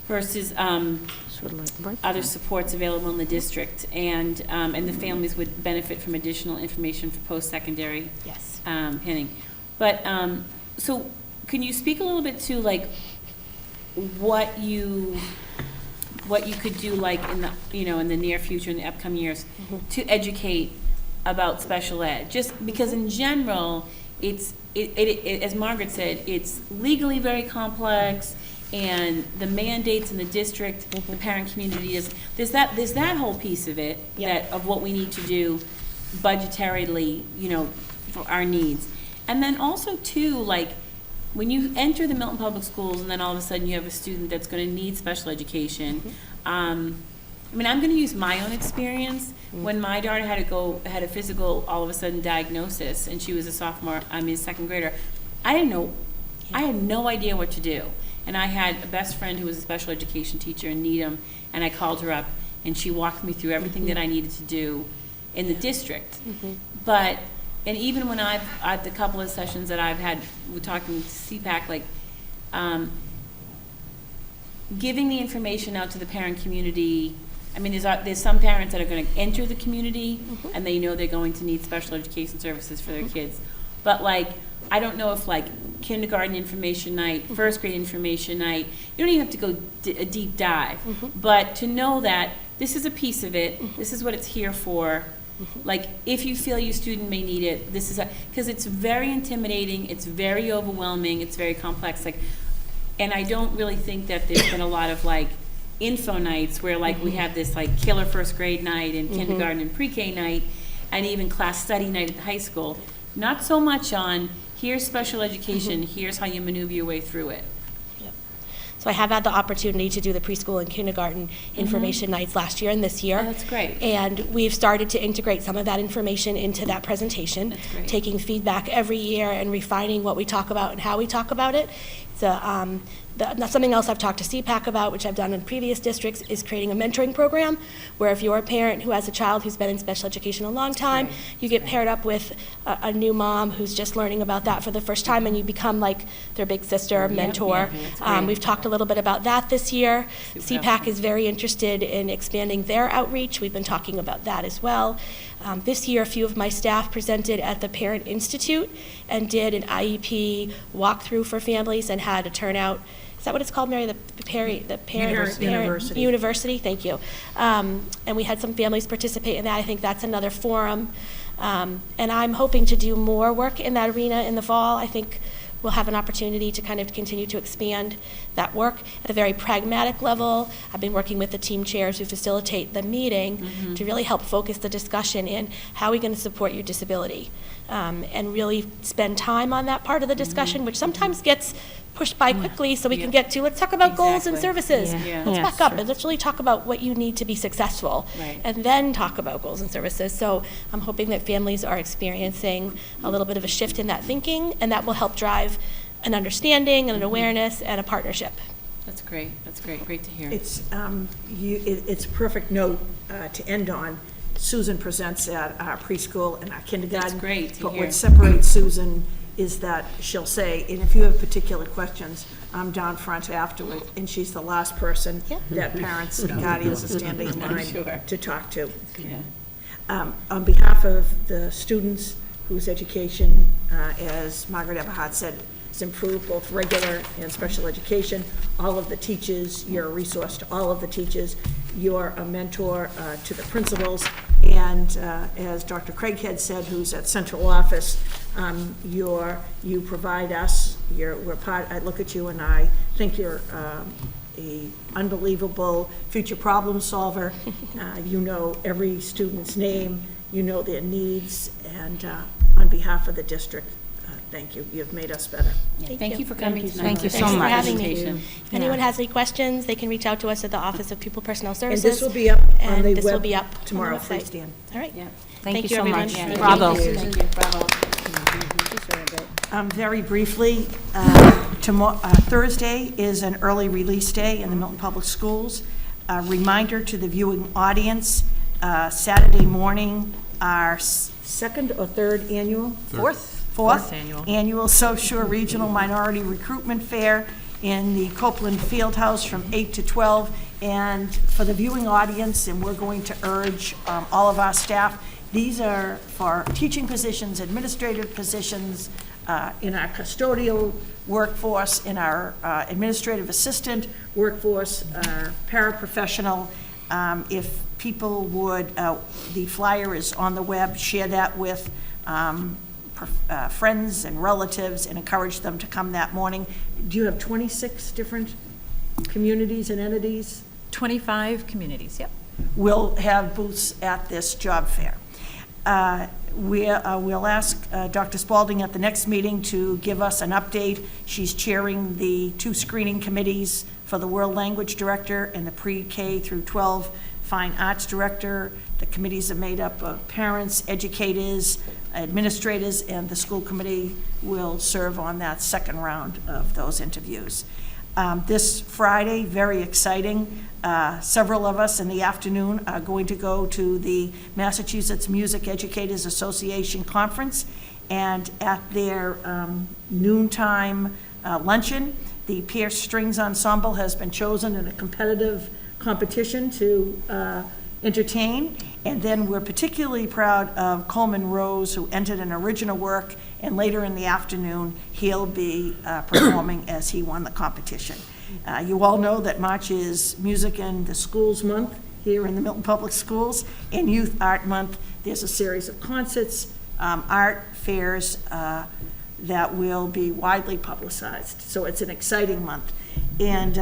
versus Sort of like the Bright other program. supports available in the district, and the families would benefit from additional information for post-secondary Yes. pinning. But, so, can you speak a little bit to, like, what you could do, like, in the, in the near future, in the upcoming years, to educate about special ed? Just because in general, it, as Margaret said, it's legally very complex, and the mandates in the district, the parent community there's that whole piece of it, Yep. that of what we need to do budgetarily, for our needs. And then also too, like, when you enter the Milton Public Schools and then all of a sudden you have a student that's going to need special education, I'm going to use my own experience. When my daughter had a physical, all of a sudden, diagnosis, and she was a sophomore, second grader, I had no idea what to do. And I had a best friend who was a special education teacher in Needham, and I called her up, and she walked me through everything that I needed to do in the district. But, and even when I've the couple of sessions that I've had, we're talking to CPAC, like, giving the information out to the parent community. I mean, there's some parents that are going to enter the community, and they know they're going to need special education services for their kids. But, like, I don't know if, like, kindergarten information night, first grade information night, you don't even have to go a deep dive. But to know that this is a piece of it, this is what it's here for. Like, if you feel your student may need it, this is because it's very intimidating, it's very overwhelming, it's very complex. Like, and I don't really think that there's been a lot of, like, info nights where, like, we have this, like, killer first grade night and kindergarten and pre-K night, and even class study night at the high school. Not so much on, here's special education, here's how you maneuver your way through it. So I have had the opportunity to do the preschool and kindergarten information nights last year and this year. Oh, that's great. And we've started to integrate some of that information into that presentation, That's great. taking feedback every year and refining what we talk about and how we talk about it. Something else I've talked to CPAC about, which I've done in previous districts, is creating a mentoring program where if you're a parent who has a child who's been in special education a long time, you get paired up with a new mom who's just learning about that for the first time, and you become like their big sister, mentor. that's great. We've talked a little bit about that this year. Super CPAC is very interested in expanding their outreach. We've been talking about that as well. This year, a few of my staff presented at the Parent Institute and did an IEP walkthrough for families and had a turnout. Is that what it's called, Mary? The parent University. University. Thank you. And we had some families participate in that. I think that's another forum And I'm hoping to do more work in that arena in the fall. I think we'll have an opportunity to kind of continue to expand that work at a very pragmatic level. I've been working with the team chairs who facilitate the meeting to really help focus the discussion in how are we going to support your disability, and really spend time on that part of the discussion, which sometimes gets pushed by quickly, so we can get to, let's talk about goals and Exactly. services. Yeah. Let's Yeah, back up and let's really talk about what you need to be successful. Right. And then talk about goals and services. So I'm hoping that families are experiencing a little bit of a shift in that thinking, and that will help drive an understanding and an awareness and a partnership. That's great. That's great. Great to hear. It's, it's a perfect note to end on. Susan presents at our preschool and our kindergarten. That's great to But hear. what separates Susan is that she'll say, and if you have particular questions, I'm down front afterward, and she's the last person Yeah. that parents and guardians are standing in line Sure. to talk to. Yeah. On behalf of the students whose education, as Margaret Eberhardt said, is improved, both regular and special education, all of the teachers, you're a resource to all of the teachers, you're a mentor to the principals, and as Dr. Craighead said, who's at central office, you provide us, we're part, I look at you and I think you're a unbelievable future problem solver. You know every student's name, you know their needs, and on behalf of the district, thank you. You've made us better. Thank you for coming tonight. Thank you so Thanks for much. having me. Presentation. If anyone has any questions, they can reach out to us at the Office of Pupil Personnel And Services. this will be up on And the this will web be up on the tomorrow, website. freestand. All right. Yeah. Thank you so everyone. much. Yeah. Bravo. Thank you. Bravo. Very briefly, Thursday is an early release day in the Milton Public Schools. A reminder to the viewing audience, Saturday morning, our second or third annual? Fourth annual South Shore Regional Minority Recruitment Fair in the Copeland Fieldhouse from 8 to 12. And for the viewing audience, and we're going to urge all of our staff, these are for teaching positions, administrative positions, in our custodial workforce, in our administrative assistant workforce, our paraprofessional. If people would, the flyer is on the web, share that with friends and relatives and encourage them to come that morning. Do you have 26 different communities and entities? 25 communities, yep. Will have booths at this job fair. We'll ask Dr. Spalding at the next meeting to give us an update. She's chairing the 2 screening committees for the World Language Director and the Pre-K through 12 Fine Arts Director. The committees are made up of parents, educators, administrators, and the school committee will serve on that second round of those interviews. This Friday, very exciting, several of us in the afternoon are going to go to the Massachusetts Music Educators Association Conference, and at their noontime luncheon, the Pierce Strings Ensemble has been chosen in a competitive competition to entertain. And then we're particularly proud of Coleman Rose, who entered an original work, and later in the afternoon, he'll be performing as he won the competition. You all know that March is Music in the Schools Month here in the Milton Public Schools, and Youth Art Month. There's a series of concerts, art fairs that will be widely publicized. So it's an exciting month. And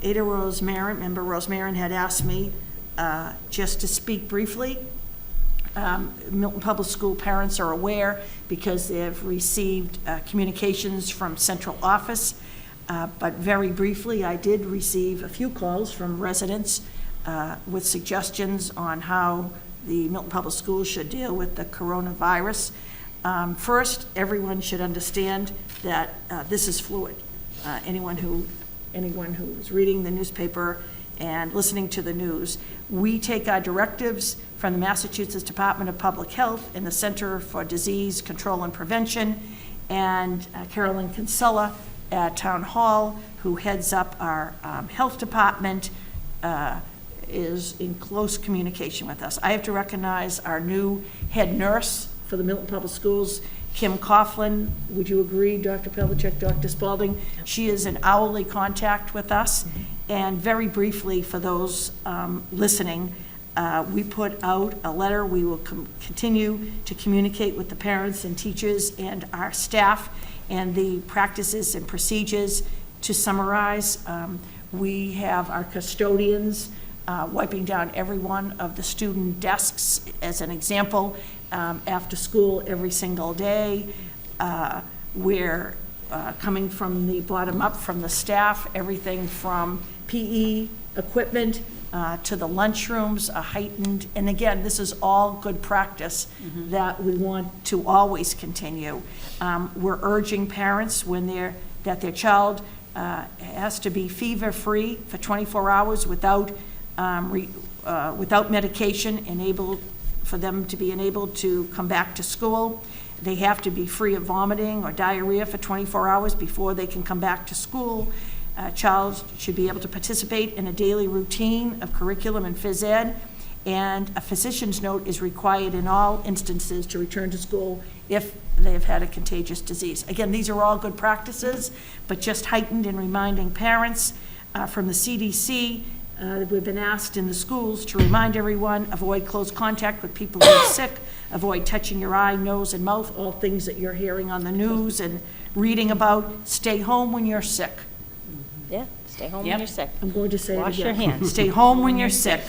Ada Rose Marin, member Rose Marin, had asked me just to speak briefly. Milton Public School parents are aware because they've received communications from central office. But very briefly, I did receive a few calls from residents with suggestions on how the Milton Public Schools should deal with the coronavirus. First, everyone should understand that this is fluid. Anyone who's reading the newspaper and listening to the news, we take our directives from the Massachusetts Department of Public Health and the Center for Disease Control and Prevention, and Carolyn Kinsella at Town Hall, who heads up our health department, is in close communication with us. I have to recognize our new head nurse for the Milton Public Schools, Kim Coughlin. Would you agree, Dr. Pavlicek, Dr. Spalding? She is in hourly contact with us. And very briefly, for those listening, We put out a letter. We will continue to communicate with the parents and teachers and our staff and the practices and procedures. To summarize, we have our custodians wiping down every one of the student desks, as an example, after school every single day. We're coming from the bottom up, from the staff, everything from PE equipment to the lunchrooms, heightened, and again, this is all good practice that we want to always continue. We're urging parents that their child has to be fever-free for 24 hours without medication, for them to be enabled to come back to school. They have to be free of vomiting or diarrhea for 24 hours before they can come back to school. A child should be able to participate in a daily routine of curriculum and phys ed, and a physician's note is required in all instances to return to school if they have had a contagious disease. Again, these are all good practices, but just heightened in reminding parents. From the CDC, we've been asked in the schools to remind everyone, avoid close contact with people who are sick, avoid touching your eye, nose, and mouth, all things that you're hearing on the news and reading about. Stay home when you're sick. Yeah, stay home Yep. when you're sick. I'm going to say it again. Wash your hands. Stay home when you're sick.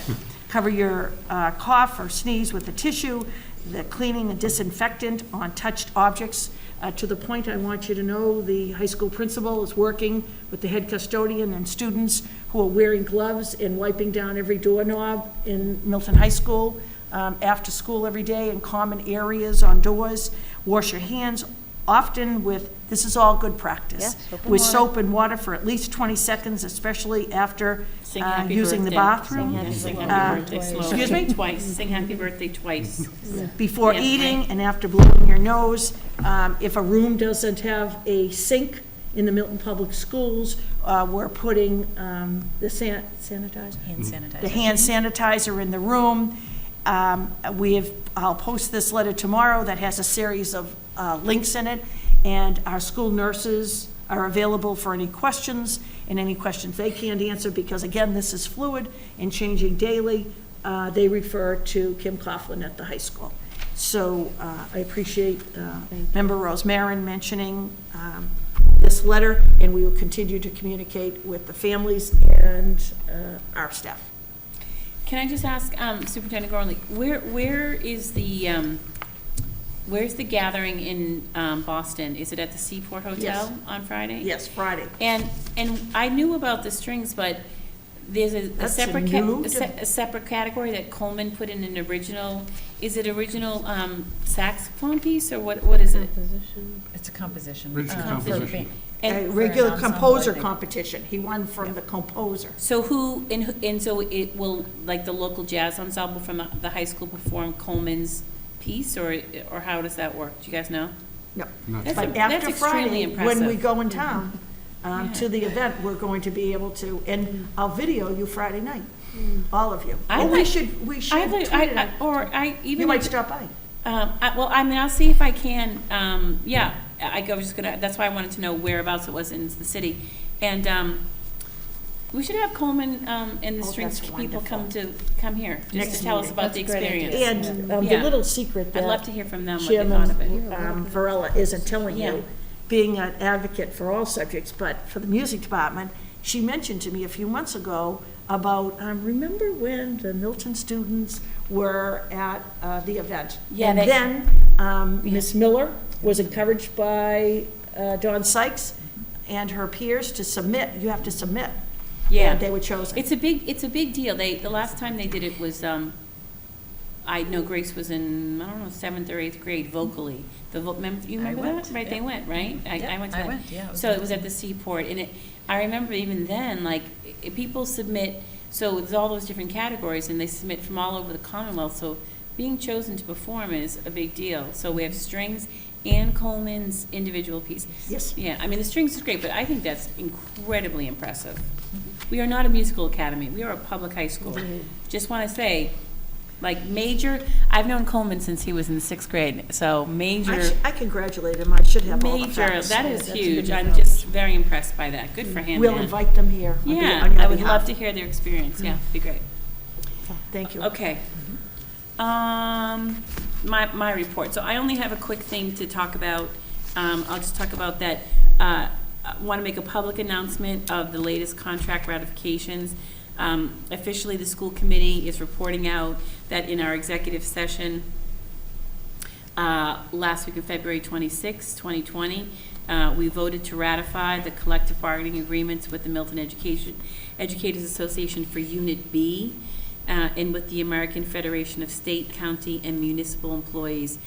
Cover your cough or sneeze with a tissue. The cleaning and disinfectant on touched objects. To the point, I want you to know the high school principal is working with the head custodian and students who are wearing gloves and wiping down every doorknob in Milton High School after school every day, in common areas on doors. Wash your hands often with, this is all good practice, Yeah, soap and with water. soap and water for at least 20 seconds, especially after Sing happy using the birthday. bathroom. Sing happy Sing birthday. happy birthday slowly. Excuse me? Twice, sing happy birthday twice. Before Yeah, eating right. and after blowing your nose. If a room doesn't have a sink in the Milton Public Schools, we're putting the sanitizer? Hand sanitizer. The hand sanitizer in the room. I'll post this letter tomorrow that has a series of links in it, and our school nurses are available for any questions, and any questions they can't answer, because again, this is fluid and changing daily. They refer to Kim Coughlin at the high school. So I appreciate Member Rosemarin mentioning this letter, and we will continue to communicate with the families and our staff. Can I just ask, Superintendent Gormley, where is the, where's the gathering in Boston? Is it at the Seaport Hotel Yes. on Friday? Yes, Friday. And I knew about the strings, but there's a That's separate, a new a separate category that Coleman put in an original, is it original saxophone piece, or what is it? It's a composition. It's a composition. A And regular ensemble, composer I think. competition. He won from the composer. so and so it will, like the local jazz ensemble from the high school perform Coleman's piece, or how does that work? Do you guys know? No. That's But that's after extremely Friday, when we impressive. go in town to the event, we're going to be able to, and I'll video you Friday night, all of you. I Well, we like- should tweet it. Even You might if- stop by. well, I mean, I'll see if I can, yeah, I was just gonna, that's why I wanted to know whereabouts it was in the city. And, we should have Coleman, and the Oh, strings that's people wonderful. come here, just Next to tell us meeting. about the experience. And the Yeah. little secret I'd love that to hear from them what they thought of it. Chairman Varela isn't telling Yeah. you, being an advocate for all subjects, but for the music department, she mentioned to me a few months ago about, remember when the Milton students were at the event? Yeah, And they- then Miss Miller was encouraged by Dawn Sykes and her peers to submit. You have to submit. Yeah. And they were chosen. It's a big deal. The last time they did it was, I know Grace was in, I don't know, 7th or 8th grade vocally. You remember went, that? Right, they yeah. went, right? Yeah, I went to I that. went, yeah, it was So it nice. was at the Seaport, and I remember even then, like, people submit, so there's all those different categories, and they submit from all over the Commonwealth, so being chosen to perform is a big deal. So we have strings and Coleman's individual pieces. Yes. Yeah, I mean, the strings is great, but I think that's incredibly impressive. We are not a musical academy. We are a public high school. Just want to say, like, I've known Coleman since he was in 6th grade, so I congratulate him. I should have all the major, facts. that is That's a huge. good I'm enough. just very impressed by that. Good for him, We'll man. invite them here. Yeah, on your I would behalf. love to hear their experience. Yeah, it'd be great. Thank you. Okay. My report. So I only have a quick thing to talk about. I'll just talk about that. I want to make a public announcement of the latest contract ratifications. Officially, the school committee is reporting out that in our executive session last week of February 26, 2020, we voted to ratify the collective bargaining agreements with the Milton Educators Association for Unit B and with the American Federation of State, County, and Municipal Employees,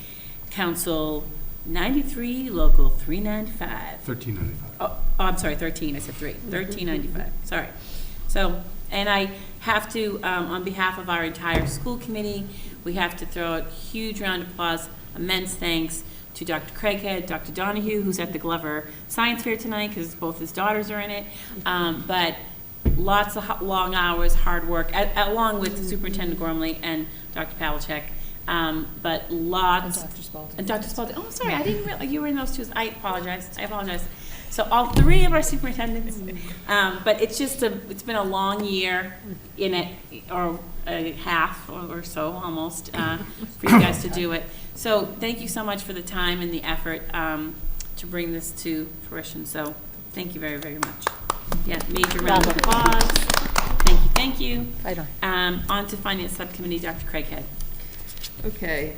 Council 93, Local 395. 1395. Oh, I'm sorry, 13, I said 3, 1395, sorry. So, and I have to, on behalf of our entire school committee, we have to throw out a huge round of applause, immense thanks to Dr. Craighead, Dr. Donahue, who's at the Glover Science Fair tonight, because both his daughters are in it, but lots of long hours, hard work, along with Superintendent Gormley and Dr. Pavlicek. But lots. And Dr. Spalding. And Dr. Spalding. Oh, sorry, I didn't realize you were in those two. I apologize. So all three of our superintendents. But it's just it's been a long year in it, or a half or so almost, for you guys to do it. So thank you so much for the time and the effort to bring this to fruition. So thank you very, very much. Yeah, major round of applause. Thank you. I don't. On to Finance Subcommittee, Dr. Craighead. Okay,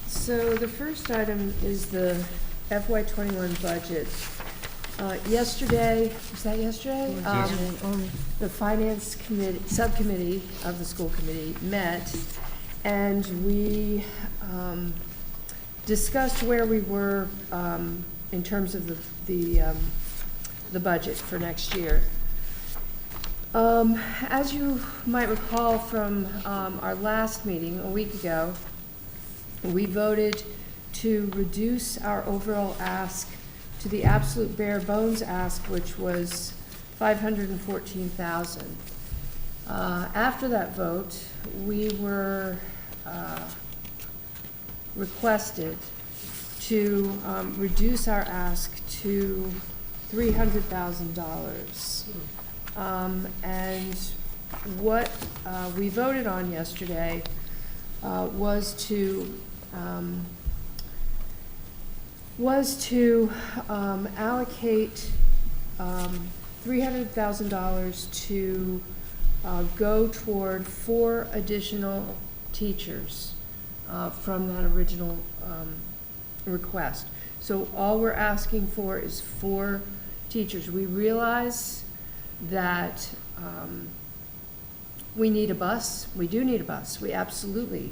so the first item is the FY21 budget. Yesterday, was that yesterday? The Finance Committee, Subcommittee of the School Committee met, and we discussed where we were in terms of the budget for next year. As you might recall from our last meeting a week ago, we voted to reduce our overall ask to the absolute bare bones ask, which was $514,000. After that vote, we were requested to reduce our ask to $300,000. And what we voted on yesterday was to allocate $300,000 to go toward 4 additional teachers from that original request. So all we're asking for is 4 teachers. We realize that we need a bus. We do need a bus. We absolutely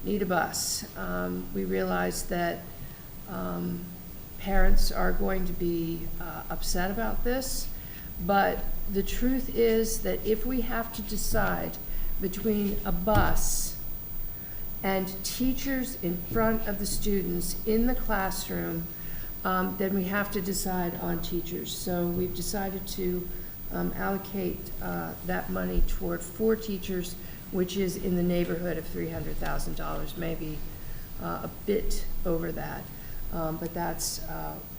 need a bus. We realize that parents are going to be upset about this, but the truth is that if we have to decide between a bus and teachers in front of the students in the classroom, then we have to decide on teachers. So we've decided to allocate that money toward 4 teachers, which is in the neighborhood of $300,000, maybe a bit over that. But that's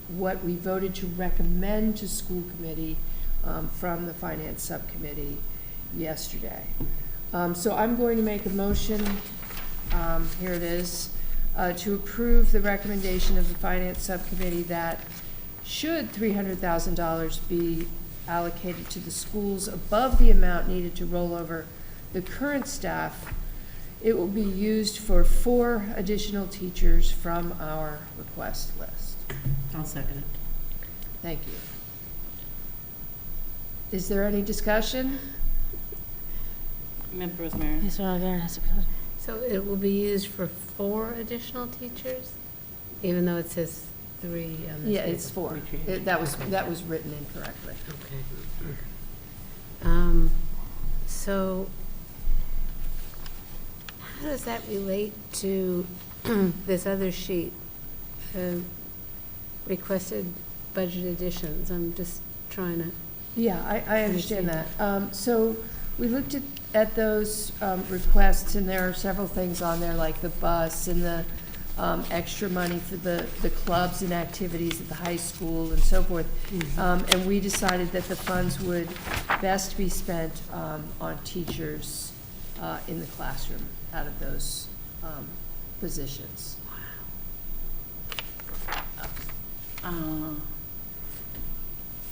what we voted to recommend to school committee from the finance subcommittee yesterday. So I'm going to make a motion, here it is, to approve the recommendation of the finance subcommittee that should $300,000 be allocated to the schools above the amount needed to roll over the current staff, it will be used for 4 additional teachers from our request list. I'll second it. Thank you. Is there any discussion? Member Rosemary. Yes, sir, there has to be. So it will be used for 4 additional teachers, even though it says 3 on the Yeah, table? it's 4. That was written incorrectly. Okay. So how does that relate to this other sheet, requested budget additions? I'm just trying to. Yeah, I understand that. So we looked at those requests, and there are several things on there, like the bus and the extra money for the clubs and activities at the high school and so forth. And we decided that the funds would best be spent on teachers in the classroom out of those positions.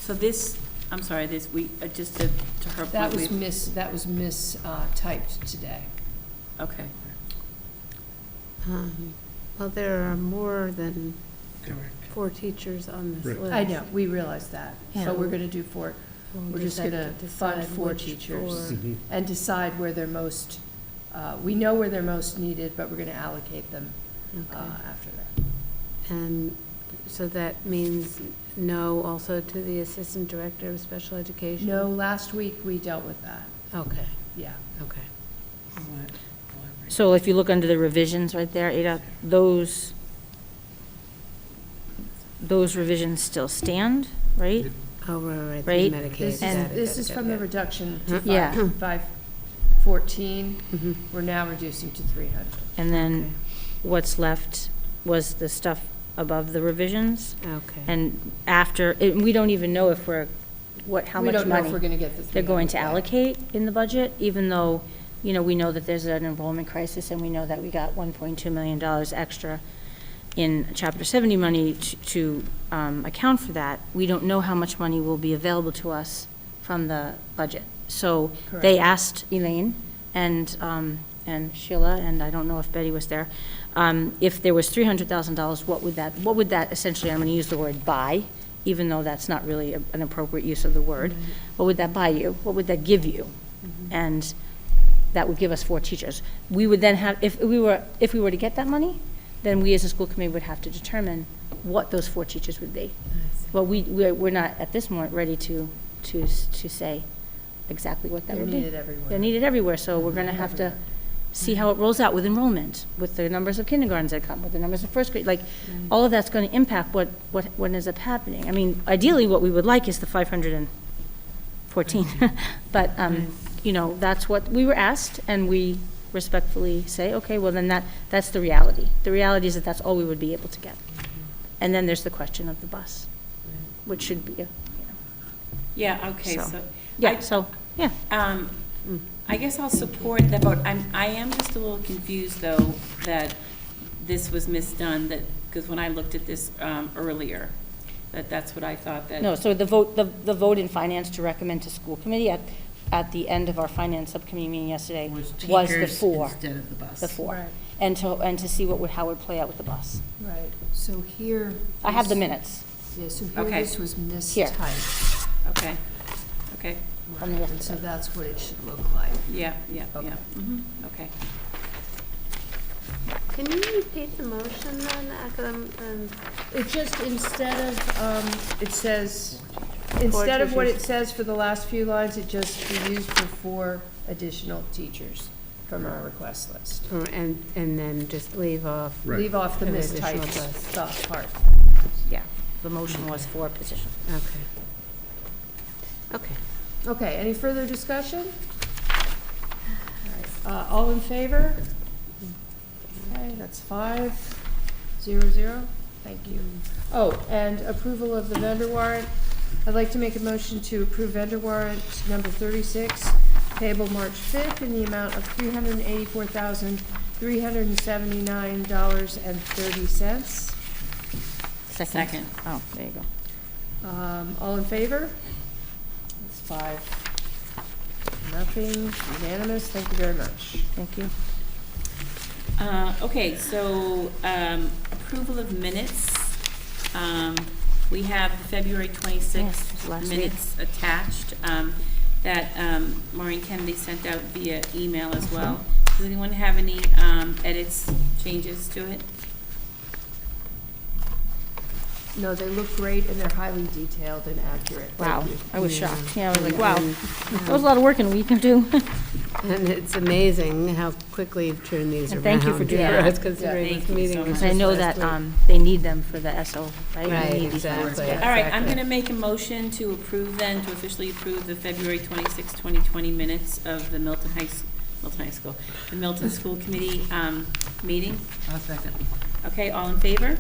So this, I'm sorry, this, just to her point. That was mistyped today. Okay. Well, there are more than 4 teachers on this list. I know, we realize that, Yeah. but we're gonna do 4, we're just gonna fund 4 which teachers 4. and decide where they're most, we know where they're most needed, but we're gonna allocate them Okay. after that. And so that means no also to the Assistant Director of Special Education? No, last week we dealt with that, Okay, yeah. okay. So if you look under the revisions right there, Ada, those revisions still stand, right? Oh, right, Right. Medicaid. This got is, it, this got is it, from got the it. reduction to Yeah. 514, Mhm. we're now reducing to 300. And then Okay. what's left was the stuff above the revisions. Okay. And after, we don't even know if we're, how We much don't know if we're money gonna get the 300 they're going to back. allocate in the budget, even though, we know that there's an enrollment crisis, and we know that we got $1.2 million extra in Chapter 70 money to account for that. We don't know how much money will be available to us from the budget. So they Correct. asked Elaine and Sheila, and I don't know if Betty was there, if there was $300,000, what would that essentially, I'm going to use the word buy, even though that's not really an appropriate use of the word. What would that buy you? What would that give you? And that would give us 4 teachers. We would then have, if we were to get that money, then we as a school committee would have to determine what those 4 teachers would be. Well, we're not at this moment ready to say exactly what that They're would be. needed everywhere. They're needed everywhere, so we're going to have to see how it rolls out with enrollment, with the numbers of kindergartens that come, with the numbers of first grade. Like, all of that's going to impact what ends up happening. I mean, ideally, what we would like is the 514. But, that's what we were asked, and we respectfully say, okay, well, then that's the reality. The reality is that that's all we would be able to get. And then there's the question of the bus, which should be, Yeah, okay, So, so. yeah. I guess I'll support the vote. I am just a little confused, though, that this was misdone, because when I looked at this earlier, that's what I thought that. No, so the vote in finance to recommend to school committee at the end of our finance subcommittee meeting yesterday was the 4. Instead of the bus. The 4. Right. And to see how it would play out with the bus. Right, so here. I have the this- minutes Yeah, so here Okay. this was Here. mistyped. Okay, okay, from the And so yesterday. that's what it should look like. yeah, Okay. okay. Can you repeat the motion then? It just, it says, instead of what it says for the last few lines, it just be used for 4 additional teachers from our request list. And then just leave off. Leave off the An additional mistyped bus. stuff part. Yeah, the motion was 4 positions. Okay. Okay. Okay, any further discussion? All right, all in favor? Okay, that's 5, 0. Thank you. Oh, and approval of the vendor warrant. I'd like to make a motion to approve vendor warrant number 36, payable March 5th in the amount of $384,379.30. Second. Oh, there you go. All in favor? That's 5. Nothing, unanimous, thank you very much. Thank you. Okay, so approval of minutes. We have the February Yes, 26th last week. minutes attached that Maureen Kennedy sent out via email as well. Does anyone have any edits, changes to it? No, they look great and they're highly detailed and accurate. Thank Wow, you. I was shocked. Yeah, I was like, wow, that was a lot of work in a week or 2. And it's amazing how quickly you've turned these around. And thank you for doing that. us, considering Thank this you meeting so was much. I just know last that week. they need them for the SO, right? They Right, need these exactly. words. All right, I'm Exactly. going to make a motion to approve then, to officially approve the February 26, 2020 minutes of the Milton High School, the Milton School Committee meeting. I'll second. Okay, all in favor?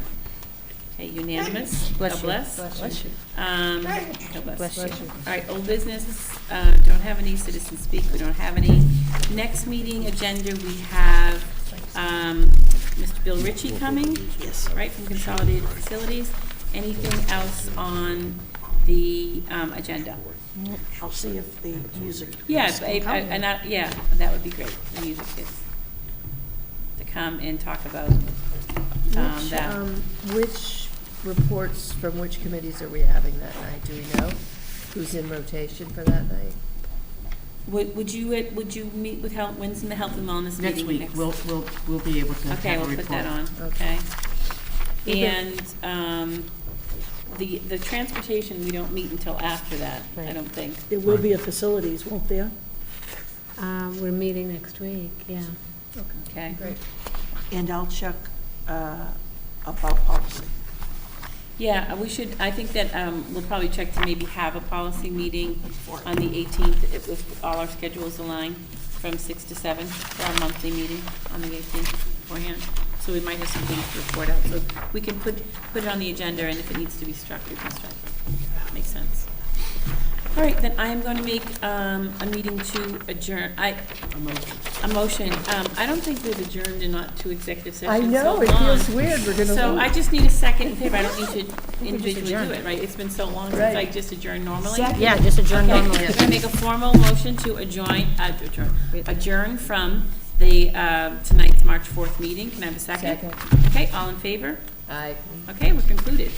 Okay, unanimous. God bless. Bless you. God bless. All right, old business, don't have any citizen speak, we don't have any. Next meeting agenda, we have, Mr. Bill Ritchie coming. Yes. Right, from Consolidated Facilities. Anything else on the, agenda? I'll see if the music. Yeah, can come. yeah, that would be great, the music is, to come and talk about, that. Which reports from which committees are we having that night? Do we know who's in rotation for that night? Would you meet with when's the Health and Wellness Next meeting? week, we'll be able to Okay, have a we'll put that report. on, okay. And, the transportation, we don't meet until after that, I don't think. There will be a facilities, won't there? We're meeting next week, yeah. Okay. Great. And I'll check about policy. Yeah, we should, I think that, we'll probably check to maybe have a policy meeting on the 18th, if all our schedules align, from 6 to 7, for our monthly meeting on the 18th beforehand. So we might have some things to report out, so we can put it on the agenda, and if it needs to be struck, we can strike it. Makes sense. All right, then I am going to make a meeting to adjourn. A motion. I don't think we've adjourned and not to executive session I know, so it long. feels weird, we're gonna. So I just need a second in favor. I don't need to individually do adjourn. it, right? It's been so long since I Right. just adjourned normally. Yeah, just adjourn Okay, normally. I'm gonna make a formal motion to adjourn from the tonight's March 4th meeting. Can I have a second? Second. Okay, all in favor? Aye. Okay, we're concluded.